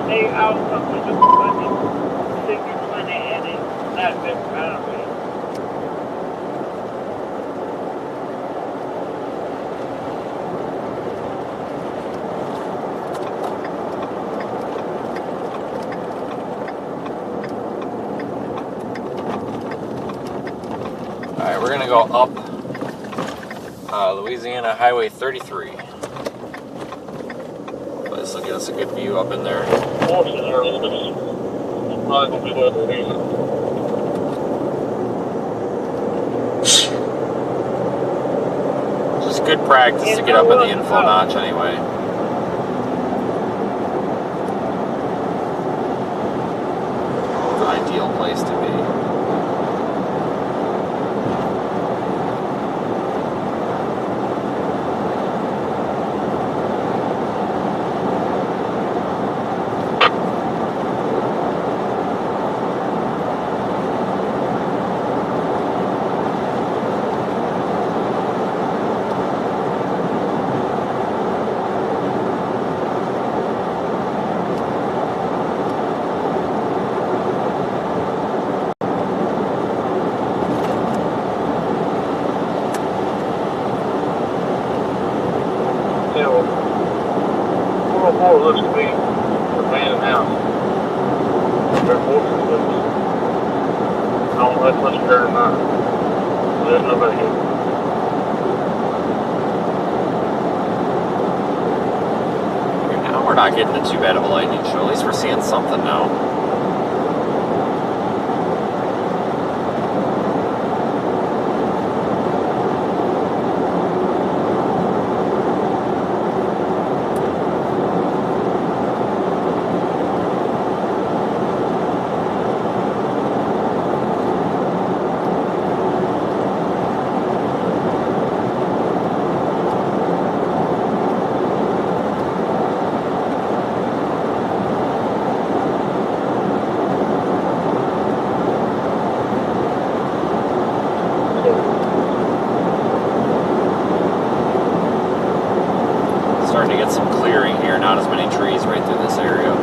They also put the money, super money in it. That's been found. Alright, we're going to go up Louisiana Highway 33. This will get us a good view up in there. Horses are a little bit. Probably gonna be weather reason. Just good practice to get up in the info notch anyway. It's an ideal place to be. It looks to be an abandoned house. There's horses loose. I don't know if that's much dirt or not. There's nobody here. Now we're not getting too bad of a lightning show. At least we're seeing something now. Starting to get some clearing here, not as many trees right through this area.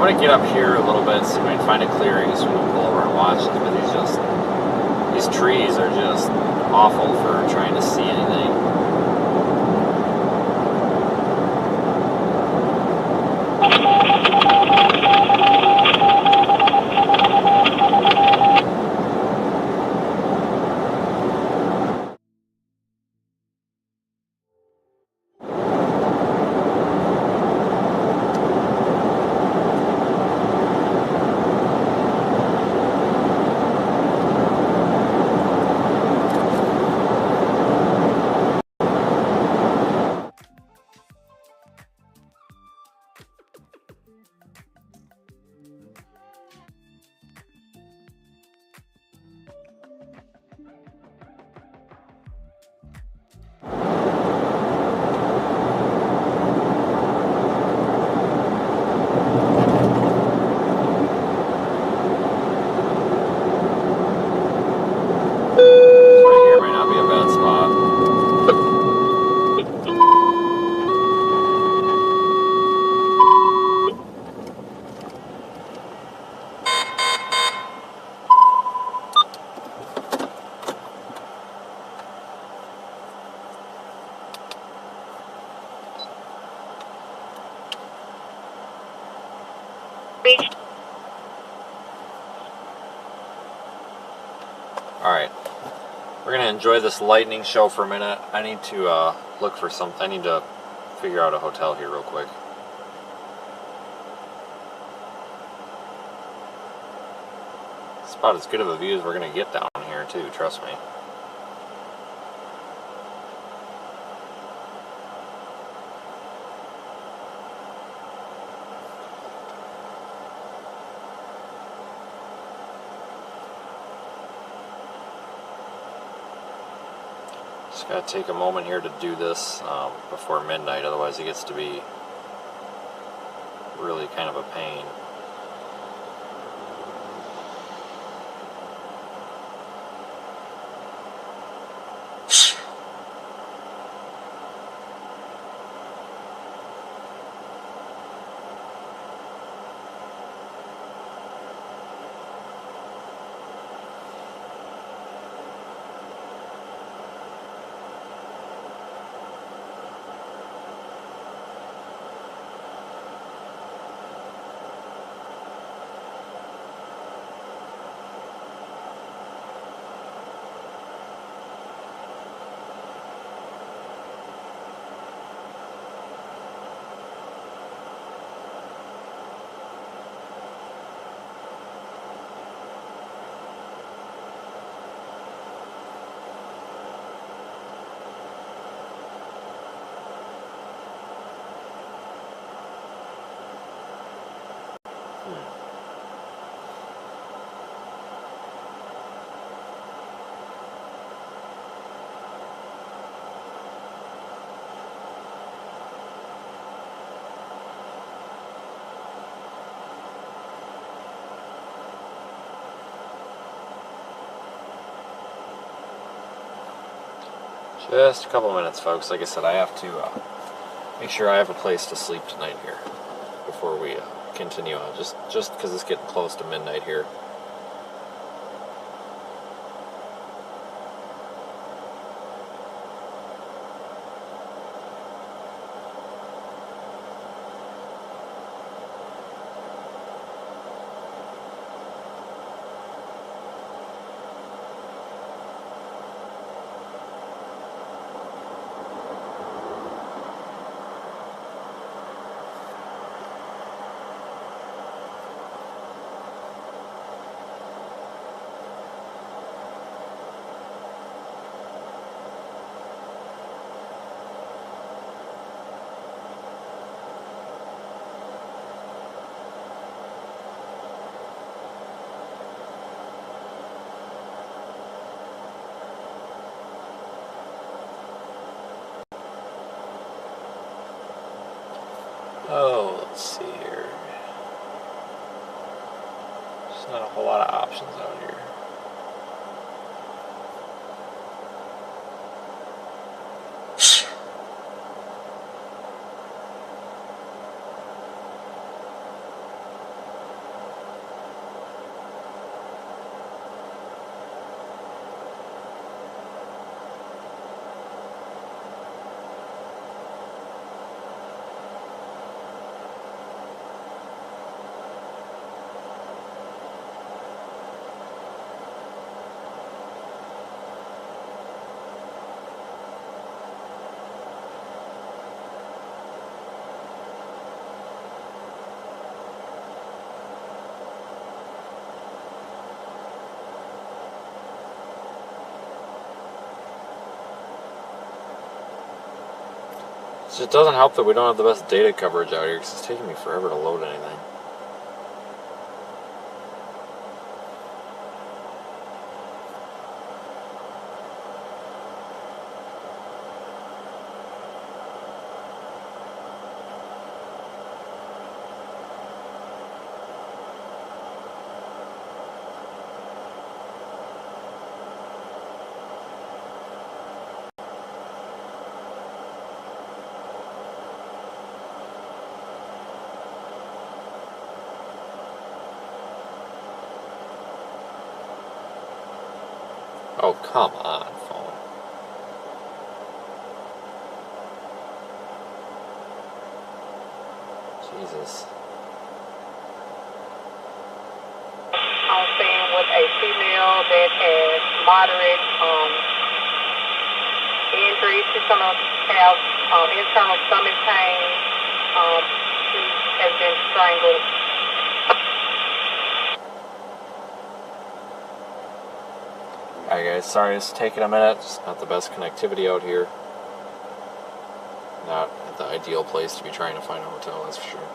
gonna get up here a little bit, see if I can find a clearing so we can pull over and watch it, but these trees are just awful for trying to see anything. Alright, we're gonna enjoy this lightning show for a minute. I need to look for something. I need to figure out a hotel here real quick. It's about as good of a view as we're gonna get down here too, trust me. Just gotta take a moment here to do this before midnight, otherwise it gets to be really kind of a pain. Just a couple minutes, folks. Like I said, I have to make sure I have a place to sleep tonight here before we continue on. Just because it's getting close to midnight here. Oh, let's see here. There's not a whole lot of options out here. It doesn't help that we don't have the best data coverage out here because it's taking me forever to load anything. Oh, come on, phone. Jesus. I'm staying with a female that has moderate injuries. She's going to have internal stomach pain. She has been strangled. Alright guys, sorry it's taking a minute. It's not the best connectivity out here. Not the ideal place to be trying to find a hotel, that's for sure.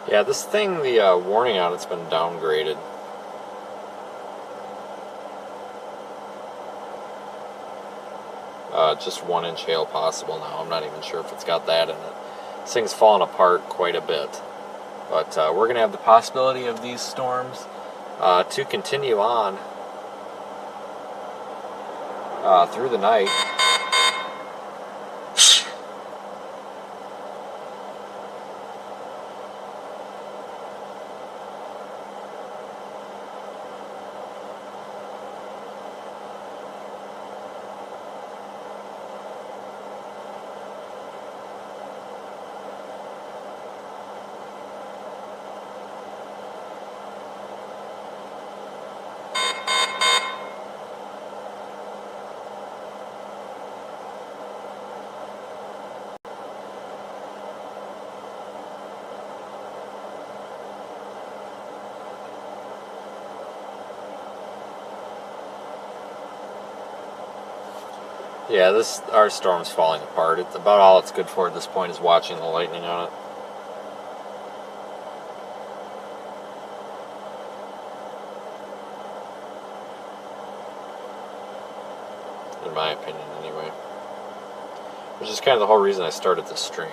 Yeah, this thing, the warning on it's been downgraded. Just 1-inch hail possible now. I'm not even sure if it's got that in it. This thing's fallen apart quite a bit. But we're going to have the possibility of these storms to continue on through the night. Yeah, our storm's falling apart. It's about all it's good for at this point is watching the lightning on it. In my opinion, anyway. Which is kind of the whole reason I started this stream.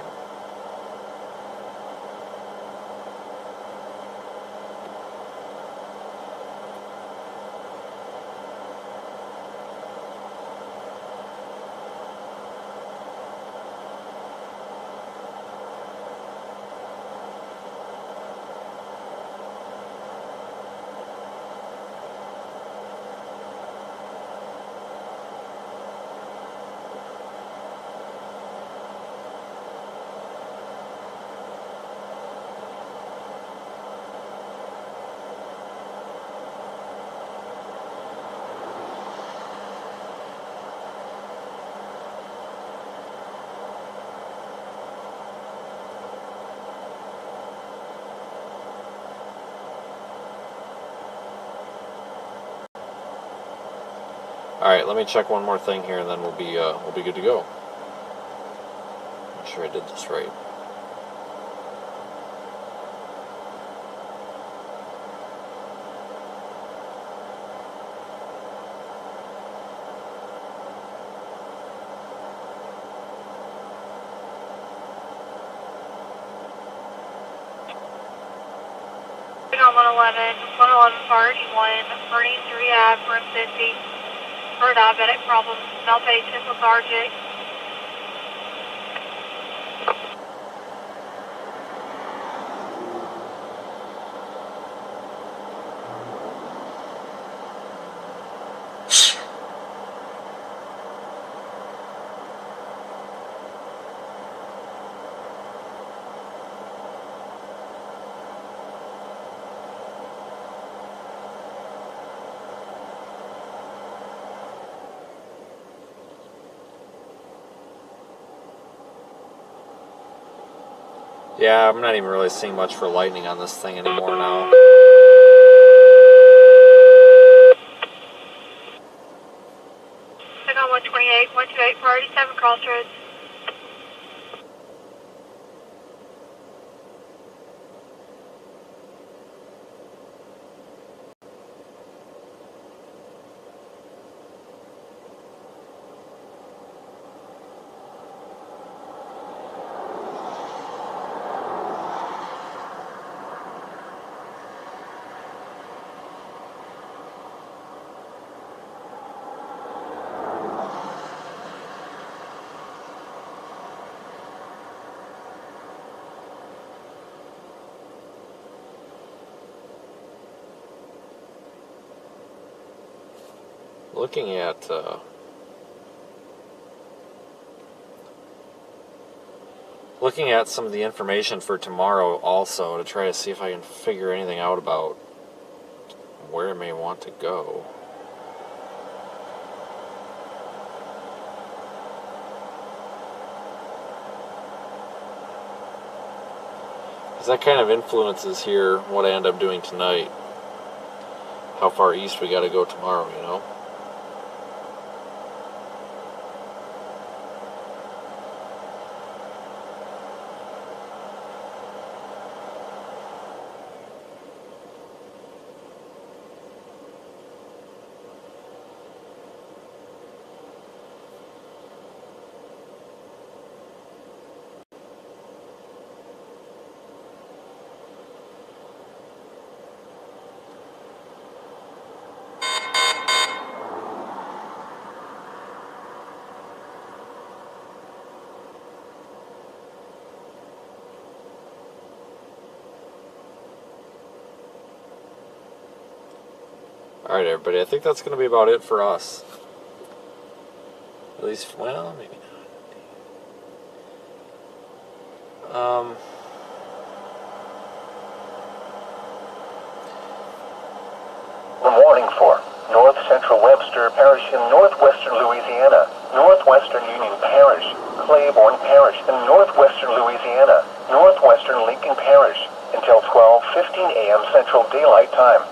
Alright, let me check one more thing here and then we'll be good to go. Make sure I did this right. 111 priority 1, burning to rehab, room 50, for diabetic problems, male patient lethargic. Yeah, I'm not even really seeing much for lightning on this thing anymore now. Second 128, 128, priority 7, crossroads. Looking at some of the information for tomorrow also to try to see if I can figure anything out about where it may want to go. Because that kind of influences here what I end up doing tonight. How far east we got to go tomorrow, you know? Alright, everybody, I think that's going to be about it for us. At least, well, maybe not. Warning for North Central Webster Parish in northwestern Louisiana, northwestern Union Parish, Claiborne Parish in northwestern Louisiana, northwestern Lincoln Parish until 12:15 a.m. Central Daylight Time.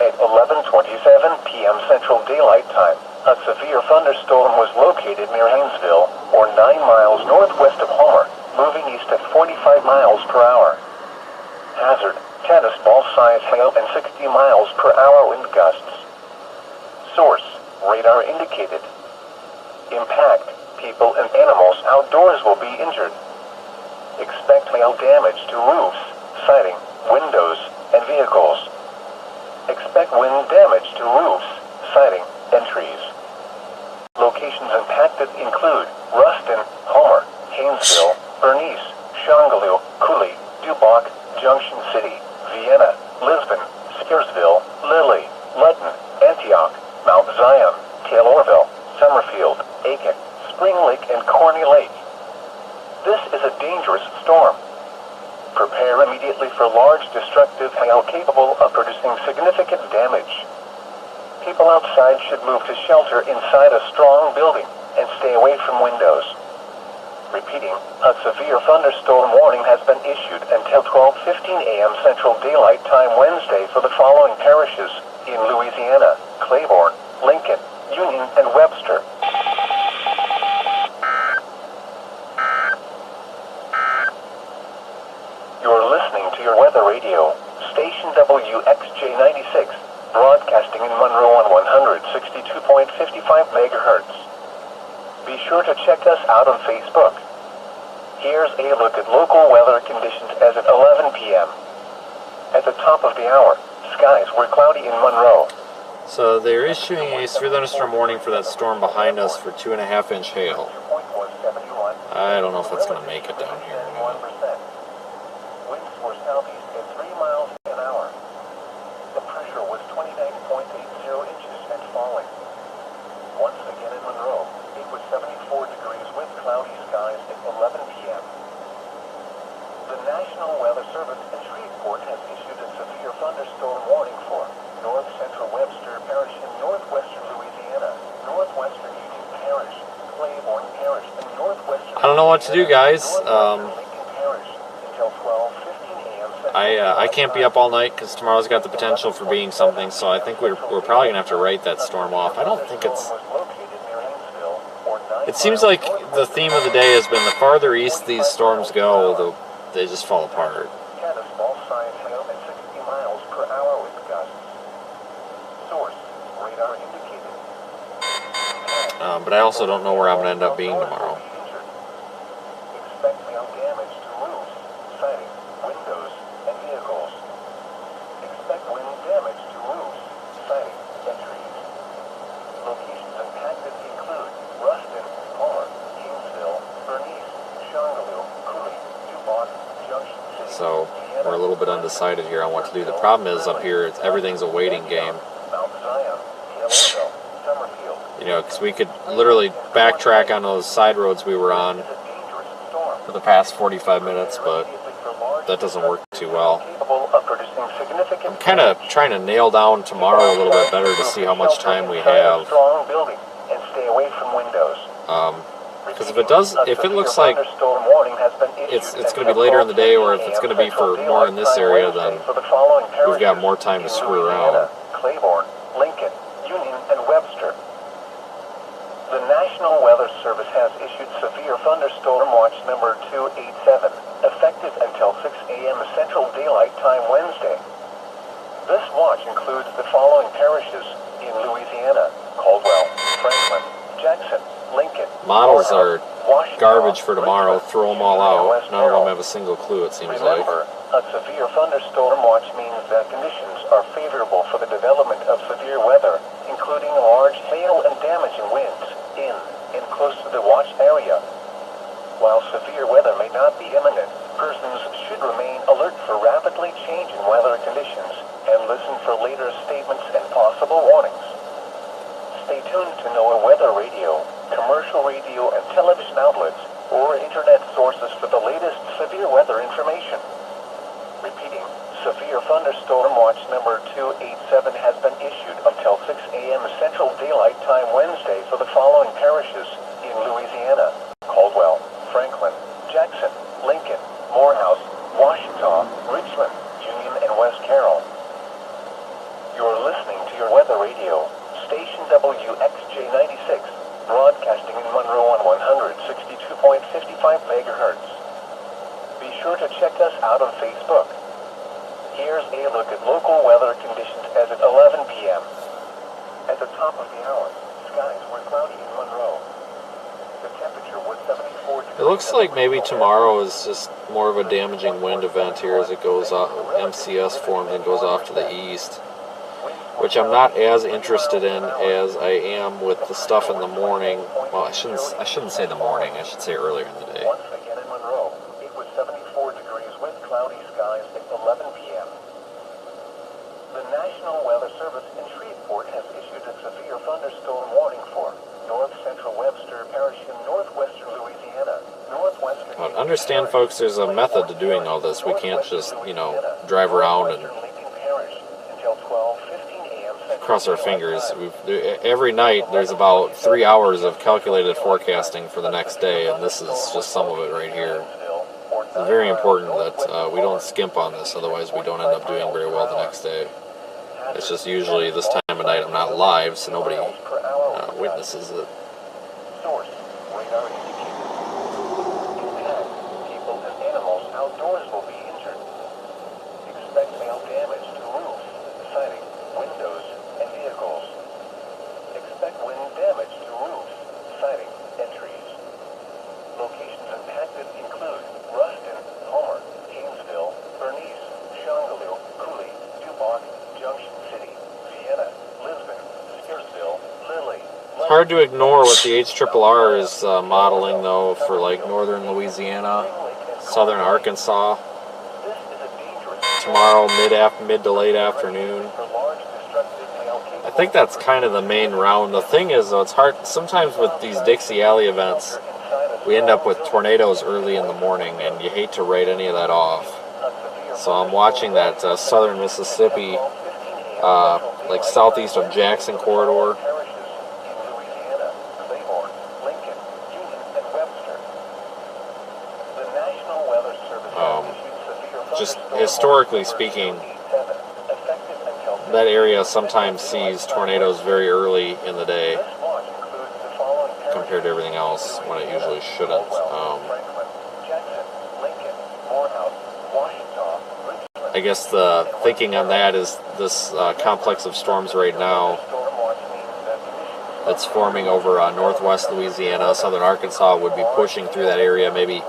At 11:27 p.m. Central Daylight Time, a severe thunderstorm was located near Haynesville, or 9 miles northwest of Homer, moving east at 45 miles per hour. Hazard: tennis ball size hail and 60 miles per hour wind gusts. Source: radar indicated. Impact: people and animals outdoors will be injured. Expect hail damage to roofs, siding, windows, and vehicles. Expect wind damage to roofs, siding, and trees. Locations impacted include Ruston, Homer, Haynesville, Bernice, Shongaloo, Cooley, Duboc, Junction City, Vienna, Lisbon, Scaresville, Lilly, Ludden, Antioch, Mount Zion, Taylorville, Summerfield, Aiken, Spring Lake, and Corny Lake. This is a dangerous storm. Prepare immediately for large destructive hail capable of producing significant damage. People outside should move to shelter inside a strong building and stay away from windows. Repeating, a severe thunderstorm warning has been issued until 12:15 a.m. Central Daylight Time Wednesday for the following parishes in Louisiana: Claiborne, Lincoln, Union, and Webster. You're listening to your weather radio, station WXJ96, broadcasting in Monroe on 162.55 megahertz. Be sure to check us out on Facebook. Here's a look at local weather conditions as of 11 p.m. At the top of the hour, skies were cloudy in Monroe. So they're issuing a severe thunderstorm warning for that storm behind us for 2.5-inch hail. I don't know if that's going to make it down here or not. Winds were southeast at 3 miles an hour. The pressure was 29.80 inches and falling. Once again in Monroe, it was 74 degrees with cloudy skies at 11 p.m. The National Weather Service in Shreveport has issued a severe thunderstorm warning for north central Webster Parish in northwestern Louisiana, northwestern Union Parish, Claiborne Parish, and northwestern... I don't know what to do, guys. I can't be up all night because tomorrow's got the potential for being something, so I think we're probably going to have to write that storm off. I don't think it's... It seems like the theme of the day has been the farther east these storms go, they just fall apart. But I also don't know where I'm going to end up being tomorrow. Expect hail damage to roofs, siding, windows, and vehicles. Expect wind damage to roofs, siding, and trees. Locations impacted include Ruston, Homer, Kingsville, Bernice, Shongaloo, Cooley, DuBois, Junction City. So we're a little bit undecided here on what to do. The problem is up here, everything's a waiting game. Mount Zion, Yellowstone, Summerfield. You know, because we could literally backtrack on those side roads we were on for the past 45 minutes, but that doesn't work too well. I'm kind of trying to nail down tomorrow a little bit better to see how much time we have. Because if it looks like it's going to be later in the day, or if it's going to be for more in this area, then we've got more time to screw around. Claiborne, Lincoln, Union, and Webster. The National Weather Service has issued severe thunderstorm watch number 287, effective until 6 a.m. Central Daylight Time Wednesday. This watch includes the following parishes in Louisiana: Caldwell, Franklin, Jackson, Lincoln. Models are garbage for tomorrow. Throw them all out. None of them have a single clue, it seems like. Remember, a severe thunderstorm watch means that conditions are favorable for the development of severe weather, including large hail and damaging winds in and close to the watch area. While severe weather may not be imminent, persons should remain alert for rapidly changing weather conditions and listen for later statements and possible warnings. Stay tuned to NOAA Weather Radio, commercial radio and television outlets, or internet sources for the latest severe weather information. Repeating, severe thunderstorm watch number 287 has been issued until 6 a.m. Central Daylight Time Wednesday for the following parishes in Louisiana: Caldwell, Franklin, Jackson, Lincoln, Morehouse, Washita, Richland, Union, and West Carroll. You're listening to your weather radio, station WXJ96, broadcasting in Monroe on 162.55 megahertz. Be sure to check us out on Facebook. Here's a look at local weather conditions as at 11 p.m. At the top of the hour, skies were cloudy in Monroe. The temperature was 74 degrees. It looks like maybe tomorrow is just more of a damaging wind event here as it goes off, MCS forms and goes off to the east, which I'm not as interested in as I am with the stuff in the morning. Well, I shouldn't say the morning, I should say earlier in the day. Once again in Monroe, it was 74 degrees with cloudy skies at 11 p.m. The National Weather Service in Shreveport has issued a severe thunderstorm warning for north central Webster Parish in northwestern Louisiana, northwestern... Well, understand, folks, there's a method to doing all this. We can't just, drive around and cross our fingers. Every night there's about 3 hours of calculated forecasting for the next day, and this is just some of it right here. It's very important that we don't skimp on this, otherwise we don't end up doing very well the next day. It's just usually this time of night I'm not live, so nobody witnesses it. Source, radar indicated. Impact, people and animals outdoors will be injured. Expect hail damage to roofs, siding, windows, and vehicles. Expect wind damage to roofs, siding, and trees. Locations impacted include Ruston, Homer, Kingsville, Bernice, Shongaloo, hard to ignore what the HRRR is modeling, though, for like northern Louisiana, southern Arkansas. Tomorrow, mid to late afternoon. I think that's kind of the main round. The thing is, though, it's hard. Sometimes with these Dixie Alley events, we end up with tornadoes early in the morning, and you hate to write any of that off. So I'm watching that southern Mississippi, like southeast of Jackson corridor. Just historically speaking, that area sometimes sees tornadoes very early in the day compared to everything else when it usually shouldn't. I guess the thinking on that is this complex of storms right now that's forming over northwest Louisiana, southern Arkansas would be pushing through that area maybe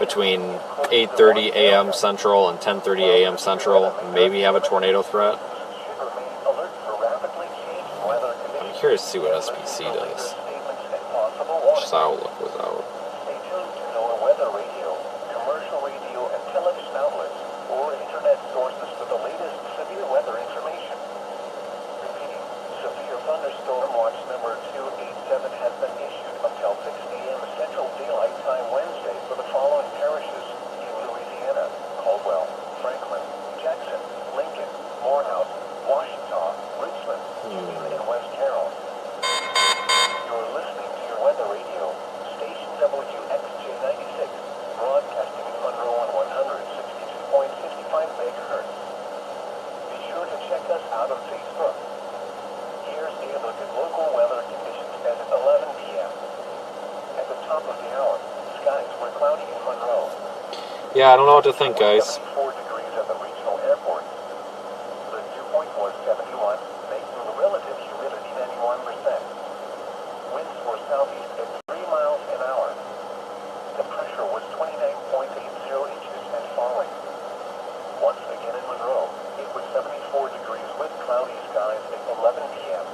between 8:30 a.m. Central and 10:30 a.m. Central, and maybe have a tornado threat. I'm curious to see what SPC does. Just outlook was out. Stay tuned to NOAA weather radio, commercial radio, and television outlets, or internet sources for the latest severe weather information. Repeating, severe thunderstorm watch number 287 has been issued until 6 a.m. Central Daylight Time Wednesday for the following parishes in Louisiana: Caldwell, Franklin, Jackson, Lincoln, Morehouse, Washita, Richmond, and West Carroll. You're listening to your weather radio, station WXJ96, broadcasting in Monroe on 162.55 megahertz. Be sure to check us out on Facebook. Here's a look at local weather conditions at 11 p.m. At the top of the hour, skies were cloudy in Monroe. Yeah, I don't know what to think, guys. 74 degrees at the regional airport. The dew point was 71, making the relative humidity 91%. Winds were southeast at 3 miles an hour. The pressure was 29.80 inches and falling. Once again in Monroe, it was 74 degrees with cloudy skies at 11 p.m.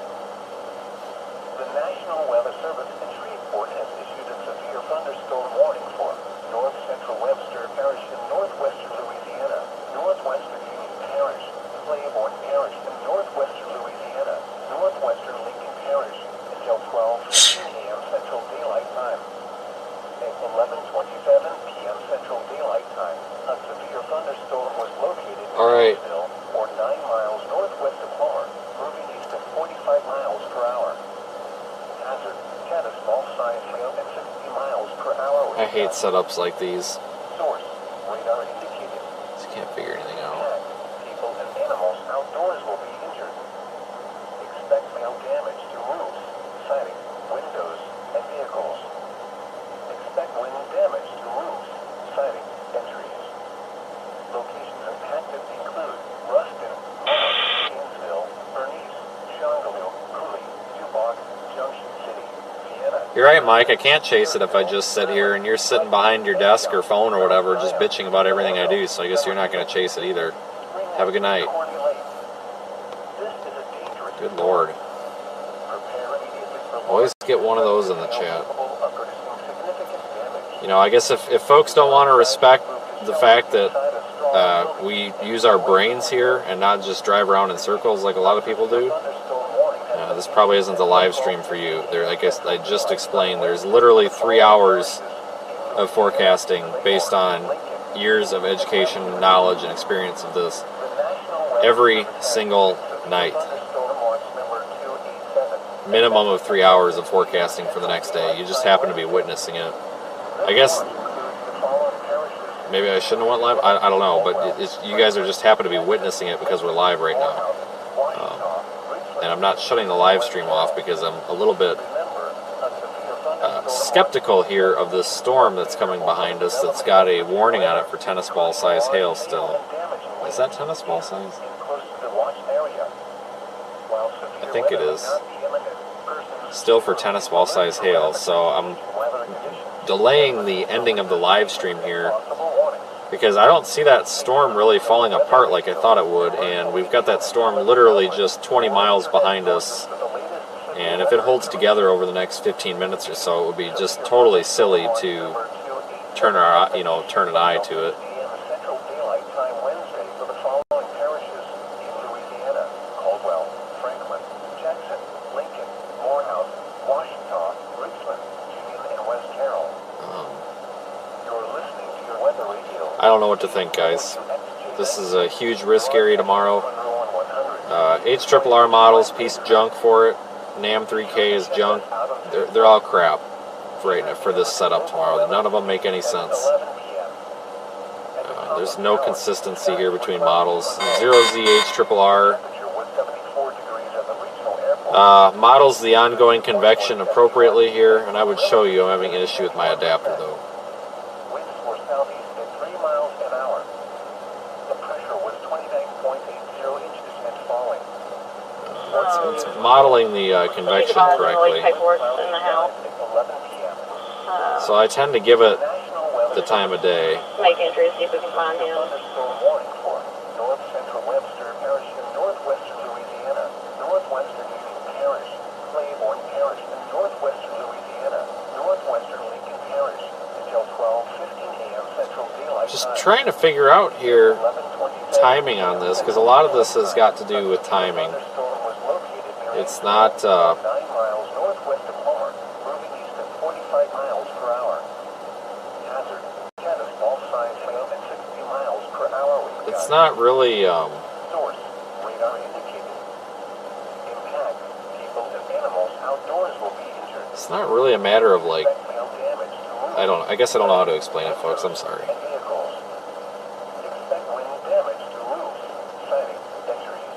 The National Weather Service in Shreveport has issued a severe thunderstorm warning for North Central Webster Parish in northwestern Louisiana, northwestern Union Parish, Claiborne Parish in northwestern Louisiana, northwestern Lincoln Parish until 12:15 a.m. Central Daylight Time. At 11:27 p.m. Central Daylight Time, a severe thunderstorm was located in Louisville, or 9 miles northwest of Homer, moving east at 45 miles per hour. Hazard, caddis ball size hail at 60 miles per hour. I hate setups like these. Source, radar indicated. Just can't figure anything out. People and animals outdoors will be injured. Expect hail damage to roofs, siding, windows, and vehicles. Expect wind damage to roofs, siding, and trees. Locations impacted include Ruston, Homer, Gainesville, Bernice, Shongaloo, Cooley, Duboc, Junction City, Vienna. You're right, Mike. I can't chase it if I just sit here and you're sitting behind your desk or phone or whatever, just bitching about everything I do. So I guess you're not going to chase it either. Have a good night. Good Lord. Always get one of those in the chat. You know, I guess if folks don't want to respect the fact that we use our brains here and not just drive around in circles like a lot of people do, this probably isn't the live stream for you. There, I guess I just explained, there's literally 3 hours of forecasting based on years of education, knowledge, and experience of this every single night. Minimum of 3 hours of forecasting for the next day. You just happen to be witnessing it. I guess maybe I shouldn't have went live. I don't know, but you guys are just happen to be witnessing it because we're live right now. And I'm not shutting the live stream off because I'm a little bit skeptical here of this storm that's coming behind us that's got a warning on it for tennis ball size hail still. Is that tennis ball size? I think it is. Still for tennis ball size hail, so I'm delaying the ending of the live stream here because I don't see that storm really falling apart like I thought it would, and we've got that storm literally just 20 miles behind us And if it holds together over the next 15 minutes or so, it would be just totally silly to turn an eye to it. Central Daylight Time Wednesday for the following parishes in Louisiana: Caldwell, Franklin, Jackson, Lincoln, Morehouse, Washita, Richmond, Union, and West Carroll. You're listening to your weather radio. I don't know what to think, guys. This is a huge risk area tomorrow. HRRR models, piece of junk for it. NAM 3K is junk. They're all crap for this setup tomorrow. None of them make any sense. There's no consistency here between models. 0Z HRRR models the ongoing convection appropriately here, and I would show you I'm having an issue with my adapter though. Winds were southeast at 3 miles an hour. The pressure was 29.80 inches and falling. It's modeling the convection correctly. So I tend to give it the time of day. Make entry, see if we can find him. Thunderstorm warning for north central Webster Parish and northwestern Louisiana, northwestern Union Parish, Claiborne Parish, and northwestern Louisiana, northwestern Lincoln Parish until 12:15 a.m. Central Daylight Time. Just trying to figure out here timing on this, because a lot of this has got to do with timing. It's not 9 miles northwest of Homer, moving east at 45 miles per hour. Hazard, status, ball sign failed at 60 miles per hour. it's not really Source, radar indicated. Impact, people and animals outdoors will be injured. it's not really a matter of like Expect hail damage to roofs I guess I don't know how to explain it, folks. I'm sorry. and vehicles. Expect wind damage to roofs, siding, and trees.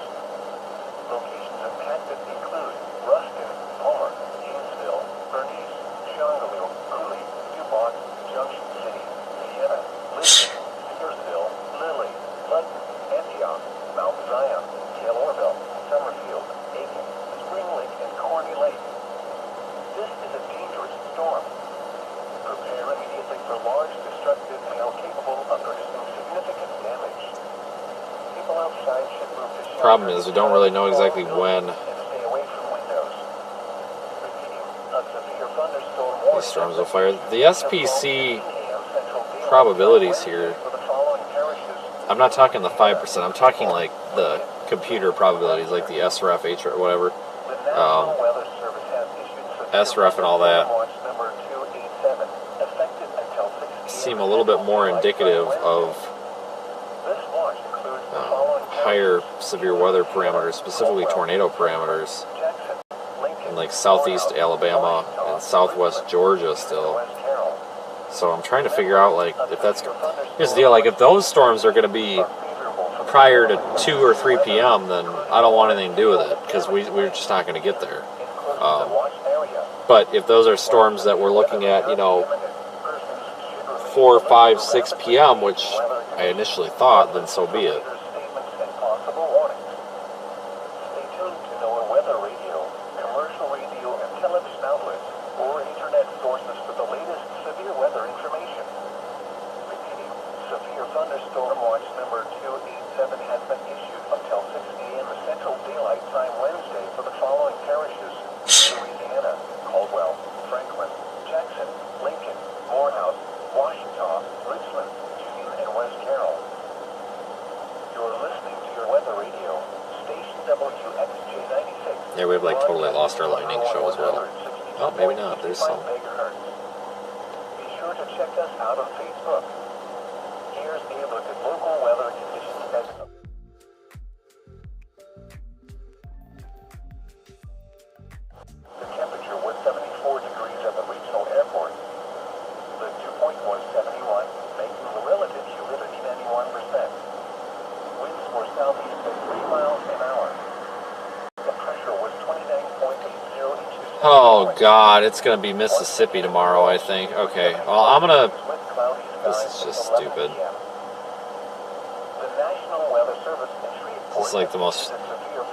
Locations impacted include Ruston, Homer, Gainesville, Bernice, Shongaloo, Cooley, DuBois, Junction City, Sienna, Lisbon, Searsville, Lilly, Lutton, Antioch, Mount Zion, Taylorville, Summerfield, Aiken, Spring Lake, and Corny Lake. This is a dangerous storm. Prepare immediately for large destructive hail capable of producing significant damage. People outside should move to shelter. Problem is, we don't really know exactly when And stay away from windows. Repeating, a severe thunderstorm these warning storms will fire. The SPC 12:15 a.m. Central Daylight probabilities Time here, for the following parishes. I'm not talking the 5%, I'm talking like the computer probabilities, like the SREF, HREF, whatever. The National Weather Service has issued severe SREF and all that watch number 287, effective until 6 p.m. seem a little bit more indicative of This watch includes the following higher severe weather parameters, specifically tornado parameters, Jackson, Lincoln, in like southeast Alabama and southwest Georgia still. West Carroll. So I'm trying to figure out like if that's, here's the deal, like if those storms are going to be prior to 2 or 3 p.m., then I don't want anything to do with it, because we're just not going to get there. But if those are storms that we're looking at, 4, 5, 6 p.m., which I initially thought, then so be it. Stay tuned to NOAA Weather Radio, commercial radio and television outlets, or internet sources for the latest severe weather information. Repeating, severe thunderstorm watch number 287 has been issued until 6 a.m. Central Daylight Time Wednesday for the following parishes: Louisiana, Caldwell, Franklin, Jackson, Lincoln, Morehouse, Washita, Richmond, Union, and West Carroll. You're listening to your weather radio, station WXJ 96. Yeah, we've like totally lost our lightning show as well. Oh, maybe not. There's some. Be sure to check us out on Facebook. Here's a look at local weather conditions at the temperature was 74 degrees at the regional airport. The dew point was 71, making the relative humidity 91%. Winds were southeast at 3 miles an hour. The pressure was 29.80 inches. Oh God, it's gonna be Mississippi tomorrow, I think. Okay, well I'm gonna. This is just stupid. This is like the most.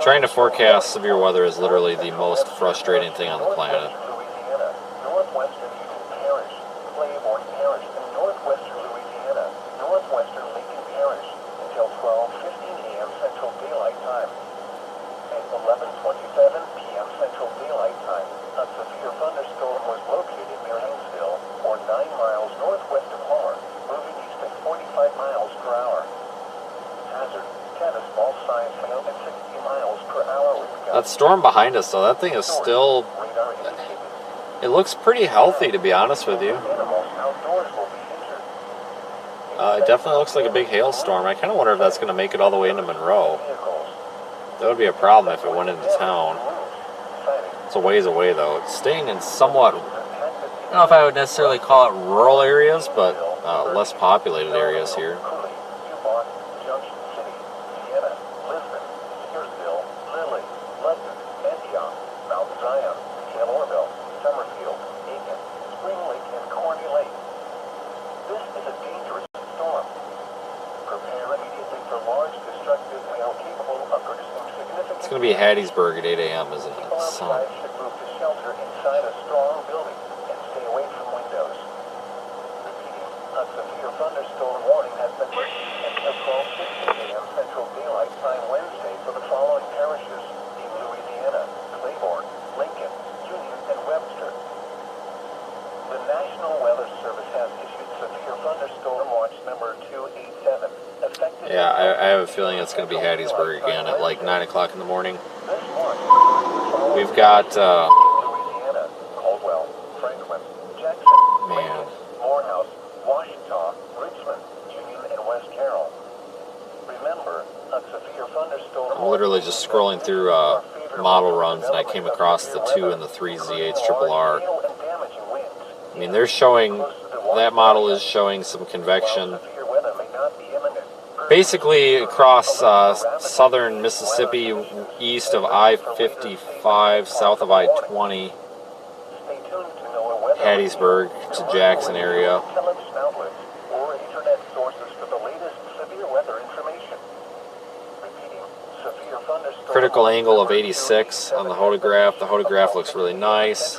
Trying to forecast severe weather is literally the most frustrating thing on the planet. Louisiana, northwestern Union Parish, Claiborne Parish, and northwestern Louisiana, northwestern Lincoln Parish until 12:15 a.m. Central Daylight Time. At 11:27 p.m. Central Daylight 65 miles per hour. Hazard, caddis ball size hail at 60 miles per hour. That storm behind us, though, that thing is still... It looks pretty healthy, to be honest with you. It definitely looks like a big hailstorm. I kind of wonder if that's going to make it all the way into Monroe. That would be a problem if it went into town. It's a ways away, though. It's staying in somewhat... I don't know if I would necessarily call it rural areas, but less populated areas here. It's going to be Hattiesburg at 8 a.m., isn't it? Son. Thunderstorm warning has been issued until 12:15 a.m. Central Daylight Time Wednesday for the following parishes in Louisiana: Claiborne, Lincoln, Union, and Webster. The National Weather Service has issued severe thunderstorm watch number 287. Yeah, I have a feeling it's going to be Hattiesburg again at like 9 o'clock in the morning. We've got, Louisiana, Caldwell, Franklin, Jackson, man. Morehouse, Washita, Richmond, Union, and West Carroll. Remember, a severe thunderstorm... I'm literally just scrolling through model runs, and I came across the 2 and the 3 ZH-RRR. I mean, they're showing... That model is showing some convection. Basically, across southern Mississippi, east of I-55, south of I-20, Hattiesburg to Jackson area. Critical angle of 86 on the photograph. The photograph looks really nice.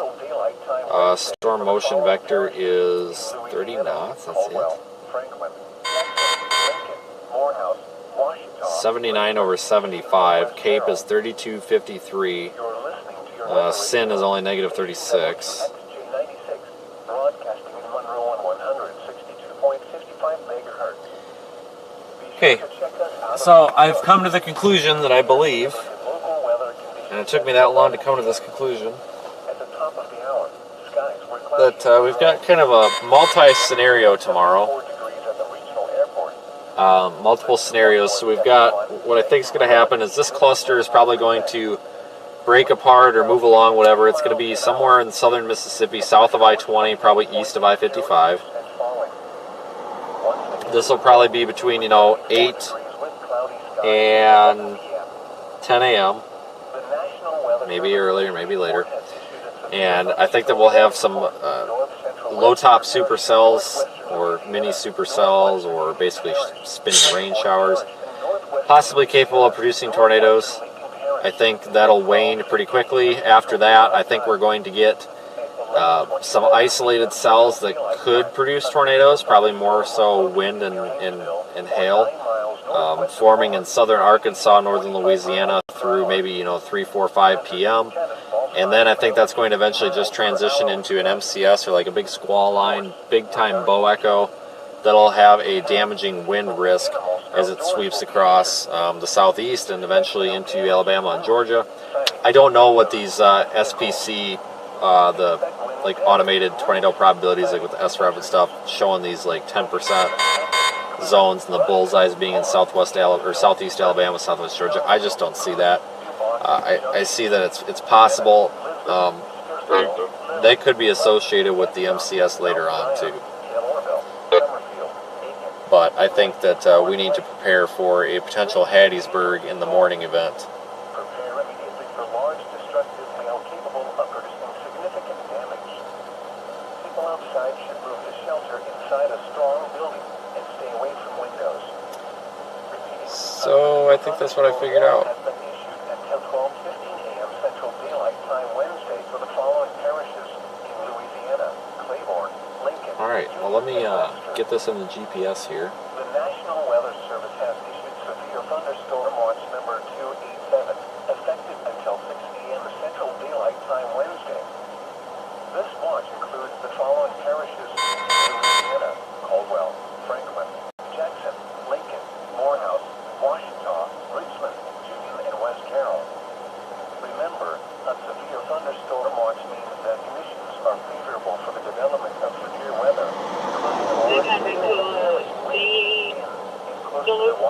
Storm motion vector is 30 knots, that's it. 79 over 75. Cape is 3253. Sin is only negative 36. Okay, so I've come to the conclusion that I believe, and it took me that long to come to this conclusion, that we've got kind of a multi-scenario tomorrow. Multiple scenarios. So we've got, what I think is going to happen is this cluster is probably going to break apart or move along, whatever. It's going to be somewhere in southern Mississippi, south of I-20, probably east of I-55. This will probably be between, 8 and 10 a.m. Maybe earlier, maybe later. And I think that we'll have some low-top supercells or mini supercells or basically spinning rain showers, possibly capable of producing tornadoes. I think that'll wane pretty quickly. After that, I think we're going to get some isolated cells that could produce tornadoes, probably more so wind and hail, forming in southern Arkansas, northern Louisiana through maybe 3, 4, 5 p.m. And then I think that's going to eventually just transition into an MCS or like a big squall line, big time bow echo that'll have a damaging wind risk as it sweeps across the southeast and eventually into Alabama and Georgia. I don't know what these SPC, the like automated tornado probabilities, like with the SREF and stuff, showing these like 10% zones and the bullseyes being in southeast Alabama, southwest Georgia. I just don't see that. I see that it's possible. They could be associated with the MCS later on too. But I think that we need to prepare for a potential Hattiesburg in the morning event. Prepare immediately for large destructive hail capable of producing significant damage. People outside should move to shelter inside a strong building and stay away from windows. So I think that's what I figured out. Has been issued until 12:15 a.m. Central Daylight Time Wednesday for the following parishes in Louisiana: Claiborne, Lincoln. All right. Well, let me get this in the GPS here. The National Weather Service has issued severe thunderstorm watch number 287, effective until 6 a.m. Central Daylight Time Wednesday. This watch includes the following parishes in Louisiana: Caldwell, Franklin, Jackson,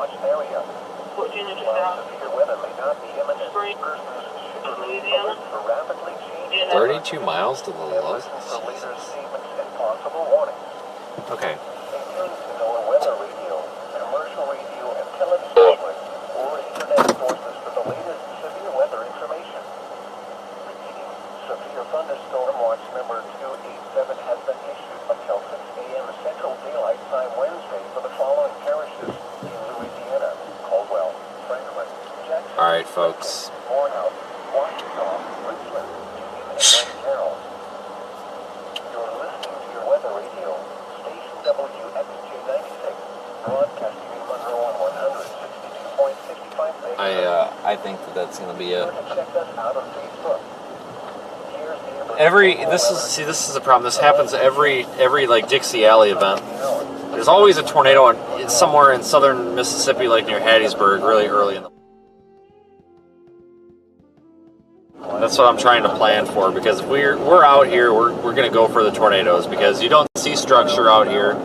watch area. 14 inches While down. severe weather may not be imminent, Spring. persons should remain Louisiana. alert for rapidly changing 32 miles to the and low. listen for later statements and possible warnings. Okay. Stay tuned to NOAA weather radio, commercial radio, and television or internet sources for the latest severe weather information. Repeating, severe thunderstorm watch number 287 has been issued until 6 a.m. Central Daylight Time Wednesday for the following parishes in Louisiana: Caldwell, Franklin, Jackson, All right, folks. Morehouse, Washington, Richland, Union, and West Carroll. You're listening to your weather radio, station WXJ96, broadcasting in Monroe on 162.65 megahertz. I think that's gonna be it. Sure to check us out on Facebook. This is a problem. This happens every like Dixie Alley event. There's always a tornado it's somewhere in southern Mississippi, like near Hattiesburg, really early in the. That's what I'm trying to plan for, because if we're out here, we're gonna go for the tornadoes, because you don't see structure out here,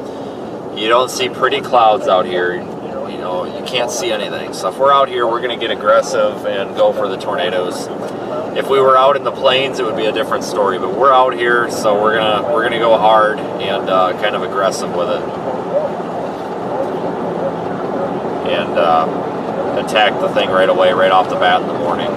you don't see pretty clouds out here, you know, you can't see anything. So if we're out here, we're gonna get aggressive and go for the tornadoes. If we were out in the plains, it would be a different story, but we're out here, so we're gonna go hard and kind of aggressive with it, and attack the thing right away, right off the bat in the morning.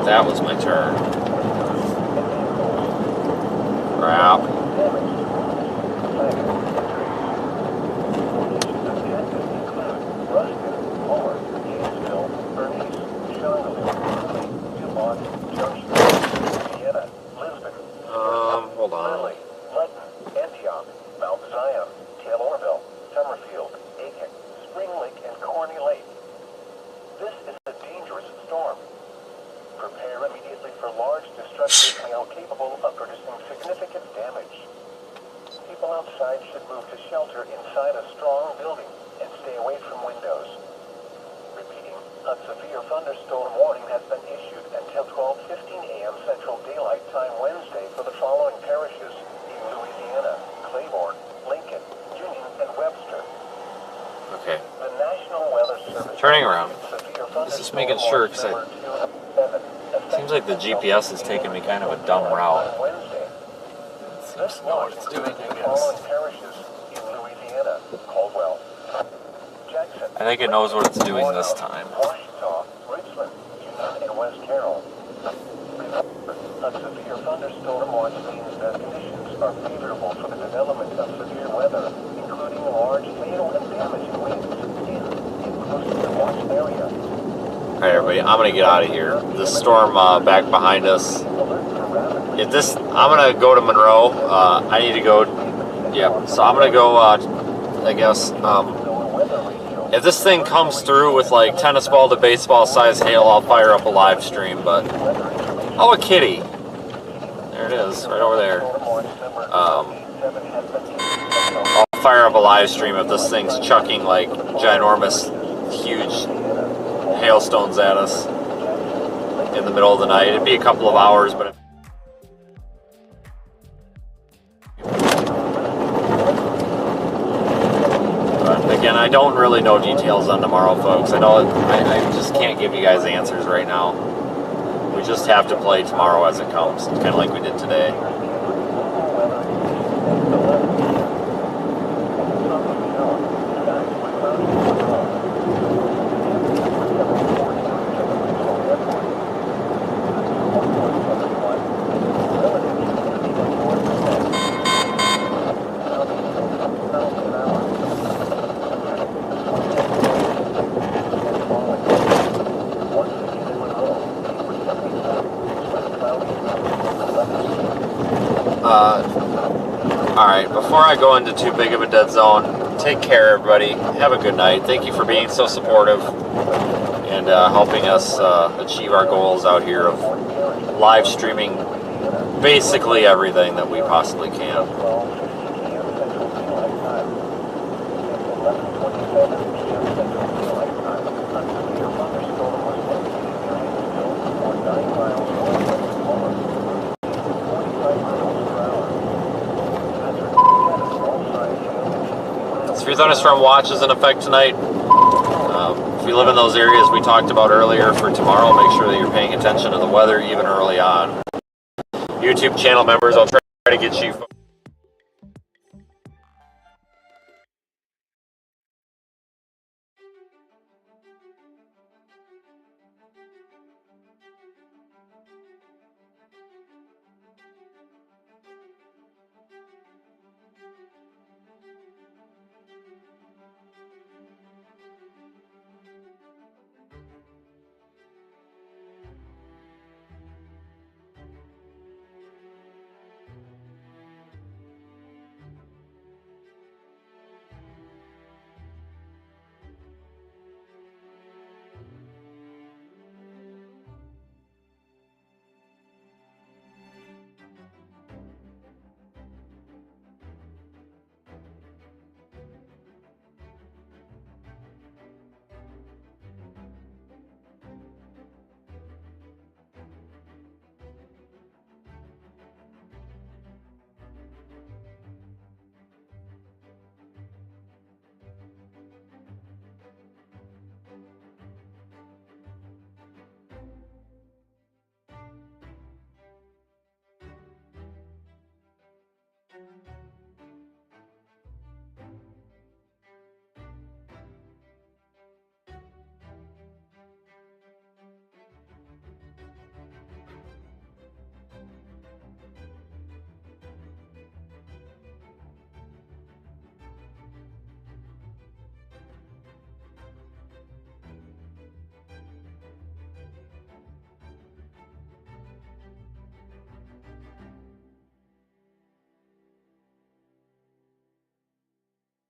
That was my turn. Crap. Hold on. Antioch, Mount Zion, Taylorville, Summerfield, Aiken, Spring Lake, and Corny Lake. This is a dangerous storm. Prepare immediately for large destructive hail capable of producing significant damage. People outside should move to shelter inside a strong building and stay away from windows. Repeating, a severe thunderstorm warning has been issued until 12:15 a.m. Central Daylight Time Wednesday for the following parishes in Louisiana: Claiborne, Lincoln, Union, and Webster. Okay. The National Weather Service. Turning around. Severe Just making sure, because seems like the GPS is taking me kind of a dumb route. It seems to know what it's doing, I guess. I think it knows what it's doing this time. Washington, Richland, Union, and West Carroll. A severe thunderstorm watch means that conditions are favorable for the development of severe weather, including large hail and damaging winds in close to the watch area. Alright, everybody, I'm gonna get out of here. This storm back behind us. I'm gonna go to Monroe. I need to go. Yeah, so I'm gonna go. I guess. If this thing comes through with like tennis ball to baseball size hail, I'll fire up a live stream. But oh, a kitty! There it is, right over there. I'll fire up a live stream if this thing's chucking like ginormous, huge hailstones at us in the middle of the night. It'd be a couple of hours, but again, I don't really know details on tomorrow, folks. I just can't give you guys answers right now. We just have to play tomorrow as it comes, kind of like we did today. Alright, before I go into too big of a dead zone, take care, everybody. Have a good night. Thank you for being so supportive and helping us achieve our goals out here of live streaming basically everything that we possibly can. Severe thunderstorm watch is in effect tonight. If you live in those areas we talked about earlier for tomorrow, make sure that you're paying attention to the weather even early on. YouTube channel members, I'll try to get you